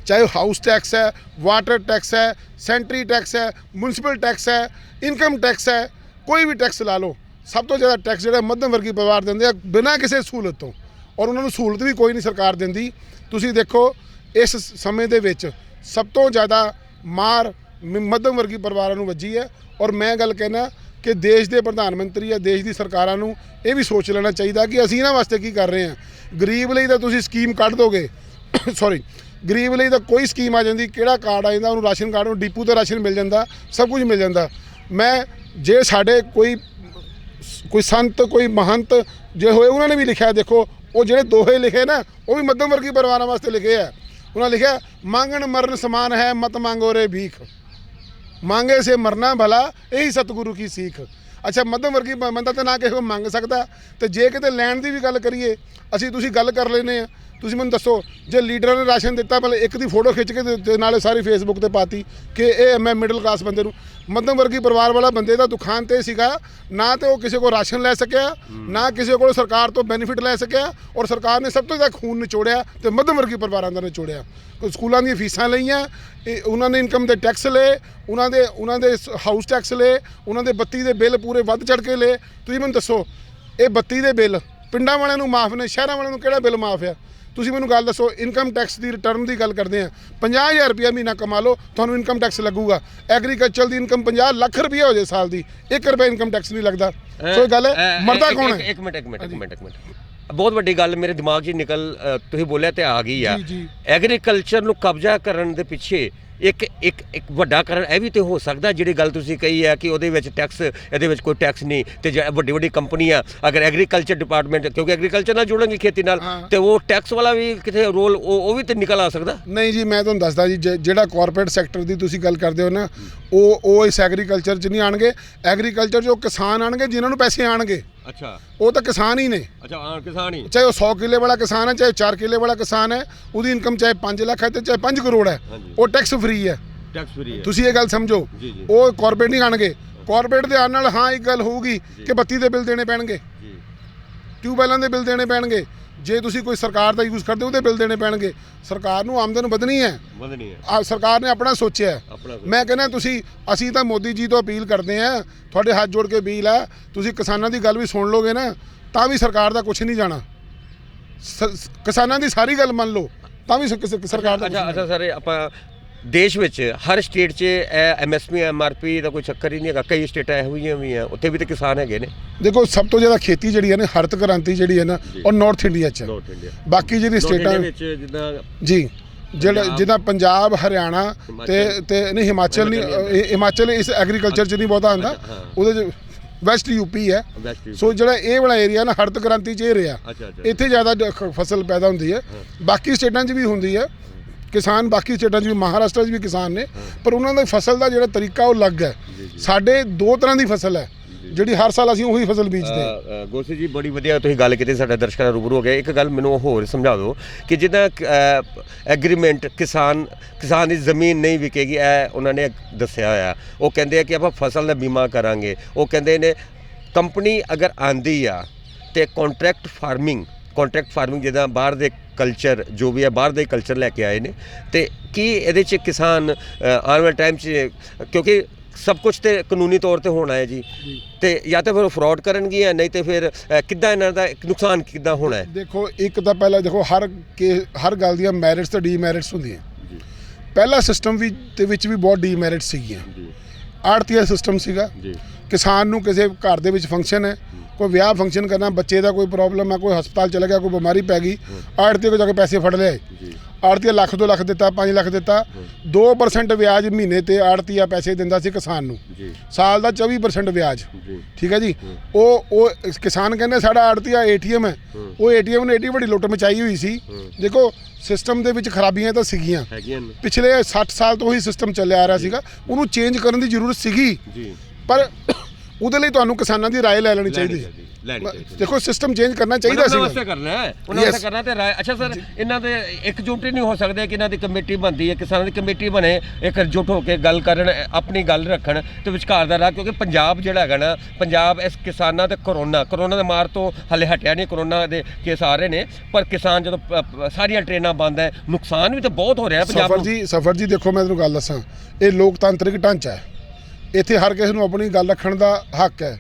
ਚਾਹੇ ਹਾਊਸ ਟੈਕਸ ਹੈ, ਵਾਟਰ ਟੈਕਸ ਹੈ, ਸੈਂਟਰੀ ਟੈਕਸ ਹੈ, ਮਿਊਨਿਸਪਲ ਟੈਕਸ ਹੈ, ਇਨਕਮ ਟੈਕਸ ਹੈ, ਕੋਈ ਵੀ ਟੈਕਸ ਲਾ ਲਓ, ਸਭ ਤੋਂ ਜ਼ਿਆਦਾ ਟੈਕਸ ਜਿਹੜਾ ਮੱਧਮ ਵਰਗੀ ਪਰਿਵਾਰ ਦਿੰਦੇ ਆ ਬਿਨਾਂ ਕਿਸੇ ਸਹੂਲਤ ਤੋਂ, ਔਰ ਉਹਨਾਂ ਨੂੰ ਸਹੂਲਤ ਵੀ ਕੋਈ ਨਹੀਂ ਸਰਕਾਰ ਦਿੰਦੀ। ਤੁਸੀਂ ਦੇਖੋ ਇਸ ਸਮੇਂ ਦੇ ਵਿੱਚ ਸਭ ਤੋਂ ਜ਼ਿਆਦਾ ਮਾਰ ਮੱਧਮ ਵਰਗੀ ਪਰਿਵਾਰਾਂ ਨੂੰ ਵੱਜੀ ਹੈ। ਔਰ ਮੈਂ ਗੱਲ ਕਹਿਣਾ ਕਿ ਦੇਸ਼ ਦੇ ਪ੍ਰਧਾਨ ਮੰਤਰੀ ਜਾਂ ਦੇਸ਼ ਦੀ ਸਰਕਾਰਾਂ ਨੂੰ ਇਹ ਵੀ ਸੋਚ ਲੈਣਾ ਚਾਹੀਦਾ ਕਿ ਅਸੀਂ ਇਹਨਾਂ ਵਾਸਤੇ ਕੀ ਕਰ ਰਹੇ ਹਾਂ। ਗਰੀਬ ਲਈ ਤਾਂ ਤੁਸੀਂ ਸਕੀਮ ਕੱਢ ਦੋਗੇ ਸੌਰੀ ਗਰੀਬ ਲਈ ਤਾਂ ਕੋਈ ਸਕੀਮ ਆ ਜਾਂਦੀ, ਕਿਹੜਾ ਕਾਰਡ ਆ ਜਾਂਦਾ, ਉਹਨੂੰ ਰਾਸ਼ਨ ਕਾਰਡ ਨੂੰ ਡੀਪੂ 'ਤੇ ਰਾਸ਼ਨ ਮਿਲ ਜਾਂਦਾ, ਸਭ ਕੁਝ ਮਿਲ ਜਾਂਦਾ। ਮੈਂ ਜੇ ਸਾਡੇ ਕੋਈ ਸੰਤ, ਕੋਈ ਮਹੰਤ ਜੇ ਹੋਏ, ਉਹਨਾਂ ਨੇ ਵੀ ਲਿਖਿਆ, ਦੇਖੋ ਉਹ ਜਿਹੜੇ ਦੋਹੇ ਲਿਖੇ ਨਾ ਉਹ ਵੀ ਮੱਧਮ ਵਰਗੀ ਪਰਿਵਾਰਾਂ ਵਾਸਤੇ ਲਿਖੇ ਆ। ਉਹਨਾਂ ਲਿਖਿਆ ਮੰਗਣ ਮਰਨ ਸਮਾਨ ਹੈ, ਮਤ ਮੰਗੋ ਰੇ ਭੀਖ, ਮੰਗੇ ਸੇ ਮਰਨਾ ਭਲਾ, ਇਹੀ ਸਤਿਗੁਰੂ ਕੀ ਸੀਖ। ਅੱਛਾ, ਮੱਧਮ ਵਰਗੀ ਬੰਦਾ ਤਾਂ ਨਾ ਕਿਸੇ ਕੋਲ ਮੰਗ ਸਕਦਾ, ਤੇ ਜੇ ਕਿਤੇ ਲੈਣ ਦੀ ਵੀ ਗੱਲ ਕਰੀਏ, ਤੁਸੀਂ ਗੱਲ ਕਰ ਲੈਂਦੇ ਆ। ਤੁਸੀਂ ਮੈਨੂੰ ਦੱਸੋ, ਜੇ ਲੀਡਰਾਂ ਨੇ ਰਾਸ਼ਨ ਦਿੱਤਾ, ਪਹਿਲੇ ਇੱਕ ਦੀ ਫੋਟੋ ਖਿੱਚ ਕੇ ਤੇ ਨਾਲੇ ਸਾਰੀ ਫੇਸਬੁੱਕ ਤੇ ਪਾਤੀ ਕਿ ਇਹ ਮੈਂ ਮਿਡਲ ਕਲਾਸ ਬੰਦੇ ਨੂੰ। ਮੱਧਮ ਵਰਗੀ ਪਰਿਵਾਰ ਵਾਲਾ ਬੰਦੇ ਦਾ ਦੁਖਾਂਤ ਇਹ ਸੀਗਾ, ਨਾ ਤੇ ਉਹ ਕਿਸੇ ਕੋਲ ਰਾਸ਼ਨ ਲੈ ਸਕਿਆ, ਨਾ ਕਿਸੇ ਕੋਲ ਸਰਕਾਰ ਤੋਂ ਬੈਨੀਫਿਟ ਲੈ ਸਕਿਆ, ਔਰ ਸਰਕਾਰ ਨੇ ਸਭ ਤੋਂ ਜ਼ਿਆਦਾ ਖੂਨ ਨਿਚੋੜਿਆ ਤੇ ਮੱਧਮ ਵਰਗੀ ਪਰਿਵਾਰਾਂ ਦਾ ਨਿਚੋੜਿਆ। ਸਕੂਲਾਂ ਦੀਆਂ ਫੀਸਾਂ ਲਈਆਂ, ਉਹਨਾਂ ਨੇ ਇਨਕਮ ਦੇ ਟੈਕਸ ਲਏ, ਉਹਨਾਂ ਦੇ ਹਾਊਸ ਟੈਕਸ ਲਏ, ਉਹਨਾਂ ਦੇ ਬੱਤੀ ਦੇ ਬਿੱਲ ਪੂਰੇ ਵੱਧ ਚੜ੍ਹ ਕੇ ਲਏ। ਤੁਸੀਂ ਮੈਨੂੰ ਦੱਸੋ, ਇਹ ਬੱਤੀ ਦੇ ਬਿੱਲ ਪਿੰਡਾਂ ਵਾਲਿਆਂ ਨੂੰ ਮਾਫ ਨੇ, ਸ਼ਹਿਰਾਂ ਵਾਲਿਆਂ ਨੂੰ ਕਿਹੜਾ ਬਿੱਲ ਮਾਫ ਆ? ਤੁਸੀਂ ਮੈਨੂੰ ਗੱਲ ਦੱਸੋ। ਇਨਕਮ ਟੈਕਸ ਦੀ ਰਿਟਰਨ ਦੀ ਗੱਲ ਕਰਦੇ ਆ, 50,000 ਰੁਪਇਆ ਮਹੀਨਾ ਕਮਾ ਲਓ, ਤੁਹਾਨੂੰ ਇਨਕਮ ਟੈਕਸ ਲੱਗੂਗਾ। ਐਗਰੀਕਲਚਰ ਦੀ ਇਨਕਮ 50 ਲੱਖ ਰੁਪਇਆ ਹੋ ਜਾਏ ਸਾਲ ਦੀ, 1 ਰੁਪਇਆ ਇਨਕਮ ਟੈਕਸ ਨਹੀਂ ਲੱਗਦਾ। ਸੋ ਇਹ ਗੱਲ ਹੈ, ਮਰਦਾ ਕੌਣ ਹੈ? ਇੱਕ ਮਿੰਟ ਬਹੁਤ ਵੱਡੀ ਗੱਲ ਮੇਰੇ ਦਿਮਾਗ 'ਚ ਨਿਕਲ ਤੁਸੀਂ ਬੋਲਿਆ ਤੇ ਆ ਗਈ ਆ। ਐਗਰੀਕਲਚਰ ਨੂੰ ਕਬਜ਼ਾ ਕਰਨ ਦੇ ਪਿੱਛੇ ਇੱਕ ਵੱਡਾ ਕਾਰਨ ਇਹ ਵੀ ਤੇ ਹੋ ਸਕਦਾ, ਜਿਹੜੀ ਗੱਲ ਤੁਸੀਂ ਕਹੀ ਹੈ ਕਿ ਉਹਦੇ ਵਿੱਚ ਟੈਕਸ, ਇਹਦੇ ਵਿੱਚ ਕੋਈ ਟੈਕਸ ਨਹੀਂ, ਤੇ ਵੱਡੀ ਕੰਪਨੀਆਂ ਅਗਰ ਐਗਰੀਕਲਚਰ ਡਿਪਾਰਟਮੈਂਟ, ਕਿਉਂਕਿ ਐਗਰੀਕਲਚਰ ਨਾਲ ਜੁੜਨਗੇ ਖੇਤੀ ਨਾਲ, ਤੇ ਉਹ ਟੈਕਸ ਵਾਲਾ ਵੀ ਕਿਤੇ ਰੋਲ ਉਹ ਵੀ ਤੇ ਨਿਕਲ ਆ ਸਕਦਾ। ਨਹੀਂ ਜੀ, ਮੈਂ ਤੁਹਾਨੂੰ ਦੱਸਦਾ ਜੀ, ਜਿਹੜਾ ਕਾਰਪੋਰੇਟ ਸੈਕਟਰ ਦੀ ਤੁਸੀਂ ਗੱਲ ਕਰਦੇ ਹੋ ਨਾ, ਉਹ ਇਸ ਐਗਰੀਕਲਚਰ 'ਚ ਨਹੀਂ ਆਣਗੇ। ਐਗਰੀਕਲਚਰ 'ਚ ਉਹ ਕਿਸਾਨ ਆਣਗੇ ਜਿਨ੍ਹਾਂ ਨੂੰ ਪੈਸੇ ਆਣਗੇ। ਅੱਛਾ, ਉਹ ਤਾਂ ਕਿਸਾਨ ਹੀ ਨੇ। ਅੱਛਾ, ਕਿਸਾਨ ਹੀ, ਚਾਹੇ ਉਹ 100 ਕਿੱਲੇ ਵਾਲਾ ਕਿਸਾਨ ਹੈ, ਚਾਹੇ 4 ਕਿੱਲੇ ਵਾਲਾ ਕਿਸਾਨ ਹੈ, ਉਹਦੀ ਇਨਕਮ ਚਾਹੇ 5 ਲੱਖ ਹੈ ਤੇ ਚਾਹੇ 5 ਕਰੋੜ ਹੈ, ਉਹ ਟੈਕਸ ਫ੍ਰੀ ਹੈ। ਤੁਸੀਂ ਇਹ ਗੱਲ ਸਮਝੋ, ਉਹ ਕਾਰਪੋਰੇਟ ਨਹੀਂ ਆਣਗੇ। ਕਾਰਪੋਰੇਟ ਦੇ ਆਉਣ ਨਾਲ ਹਾਂ ਇੱਕ ਗੱਲ ਹੋਊਗੀ ਕਿ ਬੱਤੀ ਦੇ ਬਿੱਲ ਦੇਣੇ ਪੈਣਗੇ, ਟਿਊਬਵੈਲਾਂ ਦੇ ਬਿੱਲ ਦੇਣੇ ਪੈਣਗੇ, ਜੇ ਤੁਸੀਂ ਕੋਈ ਸਰਕਾਰ ਦਾ ਯੂਜ਼ ਕਰਦੇ ਹੋ ਉਹਦੇ ਬਿੱਲ ਦੇਣੇ ਪੈਣਗੇ। ਸਰਕਾਰ ਨੂੰ ਆਮਦਨ ਵਧਣੀ ਹੈ। ਸਰਕਾਰ ਨੇ ਆਪਣਾ ਸੋਚਿਆ। ਮੈਂ ਕਹਿੰਦਾ ਅਸੀਂ ਤਾਂ ਮੋਦੀ ਜੀ ਤੋਂ ਅਪੀਲ ਕਰਦੇ ਹਾਂ, ਤੁਹਾਡੇ ਹੱਥ ਜੋੜ ਕੇ ਅਪੀਲ ਹੈ, ਤੁਸੀਂ ਕਿਸਾਨਾਂ ਦੀ ਗੱਲ ਵੀ ਸੁਣ ਲੋਗੇ ਨਾ ਤਾਂ ਵੀ ਸਰਕਾਰ ਦਾ ਕੁਝ ਨਹੀਂ ਜਾਣਾ। ਕਿਸਾਨਾਂ ਦੀ ਸਾਰੀ ਗੱਲ ਮੰਨ ਲਓ ਤਾਂ ਵੀ ਸਰਕਾਰ ਦਾ। ਅੱਛਾ ਸਰ, ਆਪਾਂ ਦੇਸ਼ ਵਿੱਚ ਹਰ ਸਟੇਟ 'ਚ MSP MRP ਦਾ ਕੋਈ ਚੱਕਰ ਹੀ ਨਹੀਂ ਹੈਗਾ। ਕਈ ਸਟੇਟਾਂ ਇਹੋ ਜਿਹੀਆਂ ਵੀ ਆ, ਉੱਥੇ ਵੀ ਤਾਂ ਕਿਸਾਨ ਹੈਗੇ ਨੇ। ਦੇਖੋ, ਸਭ ਤੋਂ ਜ਼ਿਆਦਾ ਖੇਤੀ ਜਿਹੜੀ ਹੈ ਨਾ, ਹਰਤ ਕ੍ਰਾਂਤੀ ਜਿਹੜੀ ਹੈ ਨਾ, ਉਹ ਨਾਰਥ ਇੰਡੀਆ 'ਚ। ਬਾਕੀ ਜਿਹੜੀ ਸਟੇਟਾਂ ਵਿੱਚ ਜੀ, ਜਿੱਦਾਂ ਪੰਜਾਬ, ਹਰਿਆਣਾ ਤੇ ਨਹੀਂ, ਹਿਮਾਚਲ ਨਹੀਂ, ਹਿਮਾਚਲ ਇਸ ਐਗਰੀਕਲਚਰ 'ਚ ਨਹੀਂ ਬਹੁਤਾ ਆਉਂਦਾ, ਉਹਦੇ 'ਚ ਵੈਸਟ ਯੂਪੀ ਹੈ। ਸੋ ਜਿਹੜਾ ਇਹ ਵਾਲਾ ਏਰੀਆ ਨਾ, ਹਰਤ ਕ੍ਰਾਂਤੀ 'ਚ ਇਹ ਰਿਹਾ, ਇੱਥੇ ਜ਼ਿਆਦਾ ਫਸਲ ਪੈਦਾ ਹੁੰਦੀ ਹੈ। ਬਾਕੀ ਸਟੇਟਾਂ 'ਚ ਵੀ ਹੁੰਦੀ ਹੈ ਕਿਸਾਨ, ਬਾਕੀ ਸਟੇਟਾਂ 'ਚ ਵੀ, ਮਹਾਰਾਸ਼ਟਰ 'ਚ ਵੀ ਕਿਸਾਨ ਨੇ, ਪਰ ਉਹਨਾਂ ਦੀ ਫਸਲ ਦਾ ਜਿਹੜਾ ਤਰੀਕਾ ਉਹ ਅਲੱਗ ਹੈ। ਸਾਡੇ 2 ਤਰ੍ਹਾਂ ਦੀ ਫਸਲ ਹੈ, ਜਿਹੜੀ ਹਰ ਸਾਲ ਅਸੀਂ ਉਹੀ ਫਸਲ ਬੀਜਦੇ ਹਾਂ। ਗੋਸੀ ਜੀ ਬੜੀ ਵਧੀਆ ਤੁਸੀਂ ਗੱਲ ਕੀਤੀ, ਸਾਡੇ ਦਰਸ਼ਕਾਂ ਨਾਲ ਰੂਬਰੂ ਹੋ ਗਿਆ। ਇੱਕ ਗੱਲ ਮੈਨੂੰ ਹੋਰ ਸਮਝਾ ਦਿਓ ਕਿ ਜਿੱਦਾਂ ਐਗਰੀਮੈਂਟ ਕਿਸਾਨ ਦੀ ਜ਼ਮੀਨ ਨਹੀਂ ਵਿਕੇਗੀ, ਇਹ ਉਹਨਾਂ ਨੇ ਦੱਸਿਆ ਹੋਇਆ। ਉਹ ਕਹਿੰਦੇ ਆ ਕਿ ਆਪਾਂ ਫਸਲ ਦਾ ਬੀਮਾ ਕਰਾਂਗੇ। ਉਹ ਕਹਿੰਦੇ ਨੇ ਕੰਪਨੀ ਅਗਰ ਆਂਦੀ ਆ ਤੇ ਕੰਟਰੈਕਟ ਫਾਰਮਿੰਗ ਜਿੱਦਾਂ ਬਾਹਰ ਦੇ ਕਲਚਰ ਜੋ ਵੀ ਹੈ ਬਾਹਰ ਦੇ ਕਲਚਰ ਲੈ ਕੇ ਆਏ ਨੇ, ਤੇ ਕੀ ਇਹਦੇ 'ਚ ਕਿਸਾਨ ਆਉਣ ਵਾਲੇ ਟਾਈਮ 'ਚ, ਕਿਉਂਕਿ ਸਭ ਕੁਝ ਤੇ ਕਾਨੂੰਨੀ ਤੌਰ ਤੇ ਹੋਣਾ ਹੈ ਜੀ, ਤੇ ਜਾਂ ਤਾਂ ਫਿਰ ਫਰਾਡ ਕਰਨਗੇ ਜਾਂ ਨਹੀਂ ਤੇ ਫਿਰ ਕਿੱਦਾਂ ਇਹਨਾਂ ਦਾ ਨੁਕਸਾਨ ਕਿੱਦਾਂ ਹੋਣਾ ਹੈ? ਦੇਖੋ ਇੱਕ ਤਾਂ ਪਹਿਲਾਂ ਦੇਖੋ ਹਰ ਗੱਲ ਦੀਆਂ ਮੈਰਿਟਸ ਤੇ ਡੀਮੈਰਿਟਸ ਹੁੰਦੀਆਂ। ਪਹਿਲਾ ਸਿਸਟਮ ਵੀ ਦੇ ਵਿੱਚ ਵੀ ਬਹੁਤ ਡੀਮੈਰਿਟ ਸੀਗੀਆਂ। ਆੜਤੀਆ ਸਿਸਟਮ ਸੀਗਾ। ਕਿਸਾਨ ਨੂੰ ਕਿਸੇ ਘਰ ਦੇ ਵਿੱਚ ਫੰਕਸ਼ਨ ਹੈ, ਕੋਈ ਵਿਆਹ ਫੰਕਸ਼ਨ ਕਰਨਾ, ਬੱਚੇ ਦਾ ਕੋਈ ਪ੍ਰੋਬਲਮ ਹੈ, ਕੋਈ ਹਸਪਤਾਲ ਚਲਾ ਗਿਆ, ਕੋਈ ਬਿਮਾਰੀ ਪੈ ਗਈ, ਆੜਤੀਏ ਕੋਲ ਜਾ ਕੇ ਪੈਸੇ ਫੜ ਲਿਆਏ। ਆੜਤੀਆ ਲੱਖ 2 ਲੱਖ ਦਿੱਤਾ, 5 ਲੱਖ ਦਿੱਤਾ, 2% ਵਿਆਜ ਮਹੀਨੇ ਤੇ ਆੜਤੀਆ ਪੈਸੇ ਦਿੰਦਾ ਸੀ ਕਿਸਾਨ ਨੂੰ, ਸਾਲ ਦਾ 24% ਵਿਆਜ। ਠੀਕ ਹੈ ਜੀ। ਉਹ ਕਿਸਾਨ ਕਹਿੰਦੇ ਸਾਡਾ ਆੜਤੀਆ ATM ਹੈ। ਉਹ ATM ਨੇ ਏਡੀ ਵੱਡੀ ਲੁੱਟ ਮਚਾਈ ਹੋਈ ਸੀ। ਦੇਖੋ ਸਿਸਟਮ ਦੇ ਵਿੱਚ ਖਰਾਬੀਆਂ ਤਾਂ ਸੀਗੀਆਂ, ਪਿਛਲੇ 60 ਸਾਲ ਤੋਂ ਹੀ ਸਿਸਟਮ ਚੱਲਿਆ ਆ ਰਿਹਾ ਸੀਗਾ। ਉਹਨੂੰ ਚੇਂਜ ਕਰਨ ਦੀ ਜ਼ਰੂਰਤ ਸੀਗੀ, ਪਰ ਉਹਦੇ ਲਈ ਤੁਹਾਨੂੰ ਕਿਸਾਨਾਂ ਦੀ ਰਾਏ ਲੈ ਲੈਣੀ ਚਾਹੀਦੀ ਹੈ। ਦੇਖੋ ਸਿਸਟਮ ਚੇਂਜ ਕਰਨਾ ਚਾਹੀਦਾ ਸੀ। ਉਹਨਾਂ ਵਾਸਤੇ ਕਰਨਾ ਤੇ ਰਾਏ। ਅੱਛਾ ਸਰ, ਇਹਨਾਂ ਦੇ ਇਕਜੁੱਟ ਨਹੀਂ ਹੋ ਸਕਦੇ ਕਿ ਇਹਨਾਂ ਦੀ ਕਮੇਟੀ ਬਣਦੀ ਹੈ, ਕਿਸਾਨਾਂ ਦੀ ਕਮੇਟੀ ਬਣੇ, ਇਕਜੁੱਟ ਹੋ ਕੇ ਗੱਲ ਕਰਨ, ਆਪਣੀ ਗੱਲ ਰੱਖਣ ਤੇ ਵਿਚਕਾਰ ਦਾ ਰਾਹ, ਕਿਉਂਕਿ ਪੰਜਾਬ ਜਿਹੜਾ ਹੈਗਾ ਨਾ, ਪੰਜਾਬ ਇਸ ਕਿਸਾਨਾਂ ਤੇ ਕਰੋਨਾ ਦੇ ਮਾਰ ਤੋਂ ਹਲੇ ਹਟਿਆ ਨਹੀਂ। ਕਰੋਨਾ ਦੇ ਕੇਸ ਆ ਰਹੇ ਨੇ, ਪਰ ਕਿਸਾਨ ਜਦੋਂ ਸਾਰੀਆਂ ਟ੍ਰੇਨਾਂ ਬੰਦ ਹੈ, ਨੁਕਸਾਨ ਵੀ ਤਾਂ ਬਹੁਤ ਹੋ ਰਿਹਾ ਪੰਜਾਬ ਨੂੰ। ਸਫਰ ਜੀ ਦੇਖੋ ਮੈਂ ਤੁਹਾਨੂੰ ਗੱਲ ਦੱਸਾਂ, ਇਹ ਲੋਕਤਾਂਤਰਿਕ ਢਾਂਚਾ ਹੈ। ਇੱਥੇ ਹਰ ਕਿਸੇ ਨੂੰ ਆਪਣੀ ਗੱਲ ਰੱਖਣ ਦਾ ਹੱਕ ਹੈ।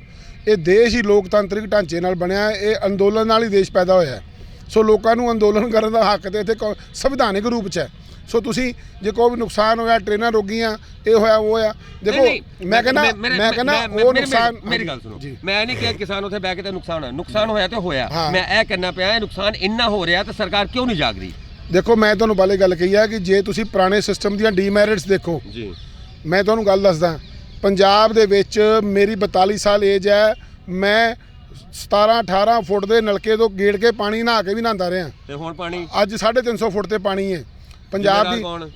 ਇਹ ਦੇਸ਼ ਹੀ ਲੋਕਤਾਂਤਰਿਕ ਢਾਂਚੇ ਨਾਲ ਬਣਿਆ ਹੈ। ਇਹ ਅੰਦੋਲਨ ਨਾਲ ਹੀ ਦੇਸ਼ ਪੈਦਾ ਹੋਇਆ। ਸੋ ਲੋਕਾਂ ਨੂੰ ਅੰਦੋਲਨ ਕਰਨ ਦਾ ਹੱਕ ਤੇ ਇੱਥੇ ਸੰਵਿਧਾਨਿਕ ਰੂਪ 'ਚ ਹੈ। ਸੋ ਤੁਸੀਂ ਜੇ ਕੋਈ ਵੀ ਨੁਕਸਾਨ ਹੋਇਆ, ਟ੍ਰੇਨਾਂ ਰੋਕੀਆਂ, ਇਹ ਹੋਇਆ ਉਹ ਹੋਇਆ, ਦੇਖੋ ਮੈਂ ਕਹਿੰਦਾ ਉਹ ਨੁਕਸਾਨ। ਮੇਰੀ ਗੱਲ ਸੁਣੋ, ਮੈਂ ਨਹੀਂ ਕਿਹਾ ਕਿਸਾਨ ਉੱਥੇ ਬਹਿ ਕੇ ਤੇ ਨੁਕਸਾਨ ਹੋਇਆ ਤੇ ਹੋਇਆ। ਮੈਂ ਇਹ ਕਹਿਣਾ ਪਿਆ ਇਹ ਨੁਕਸਾਨ ਇੰਨਾ ਹੋ ਰਿਹਾ ਤੇ ਸਰਕਾਰ ਕਿਉਂ ਨਹੀਂ ਜਾਗ ਰਹੀ? ਦੇਖੋ ਮੈਂ ਤੁਹਾਨੂੰ ਪਹਿਲੇ ਗੱਲ ਕਹੀ ਹੈ ਕਿ ਜੇ ਤੁਸੀਂ ਪੁਰਾਣੇ ਸਿਸਟਮ ਦੀਆਂ ਡੀਮੈਰਿਟਸ ਦੇਖੋ ਜੀ, ਮੈਂ ਤੁਹਾਨੂੰ ਗੱਲ ਦੱਸਦਾ। ਪੰਜਾਬ ਦੇ ਵਿੱਚ ਮੇਰੀ 42 ਸਾਲ ਏਜ ਹੈ, ਮੈਂ 17-18 ਫੁੱਟ ਦੇ ਨਲਕੇ ਤੋਂ ਗੇੜ ਕੇ ਪਾਣੀ ਨਹਾ ਕੇ ਵੀ ਨਹਾਉਂਦਾ ਰਿਹਾ, ਤੇ ਹੁਣ ਪਾਣੀ ਅੱਜ 350 ਫੁੱਟ ਤੇ ਪਾਣੀ ਹੈ।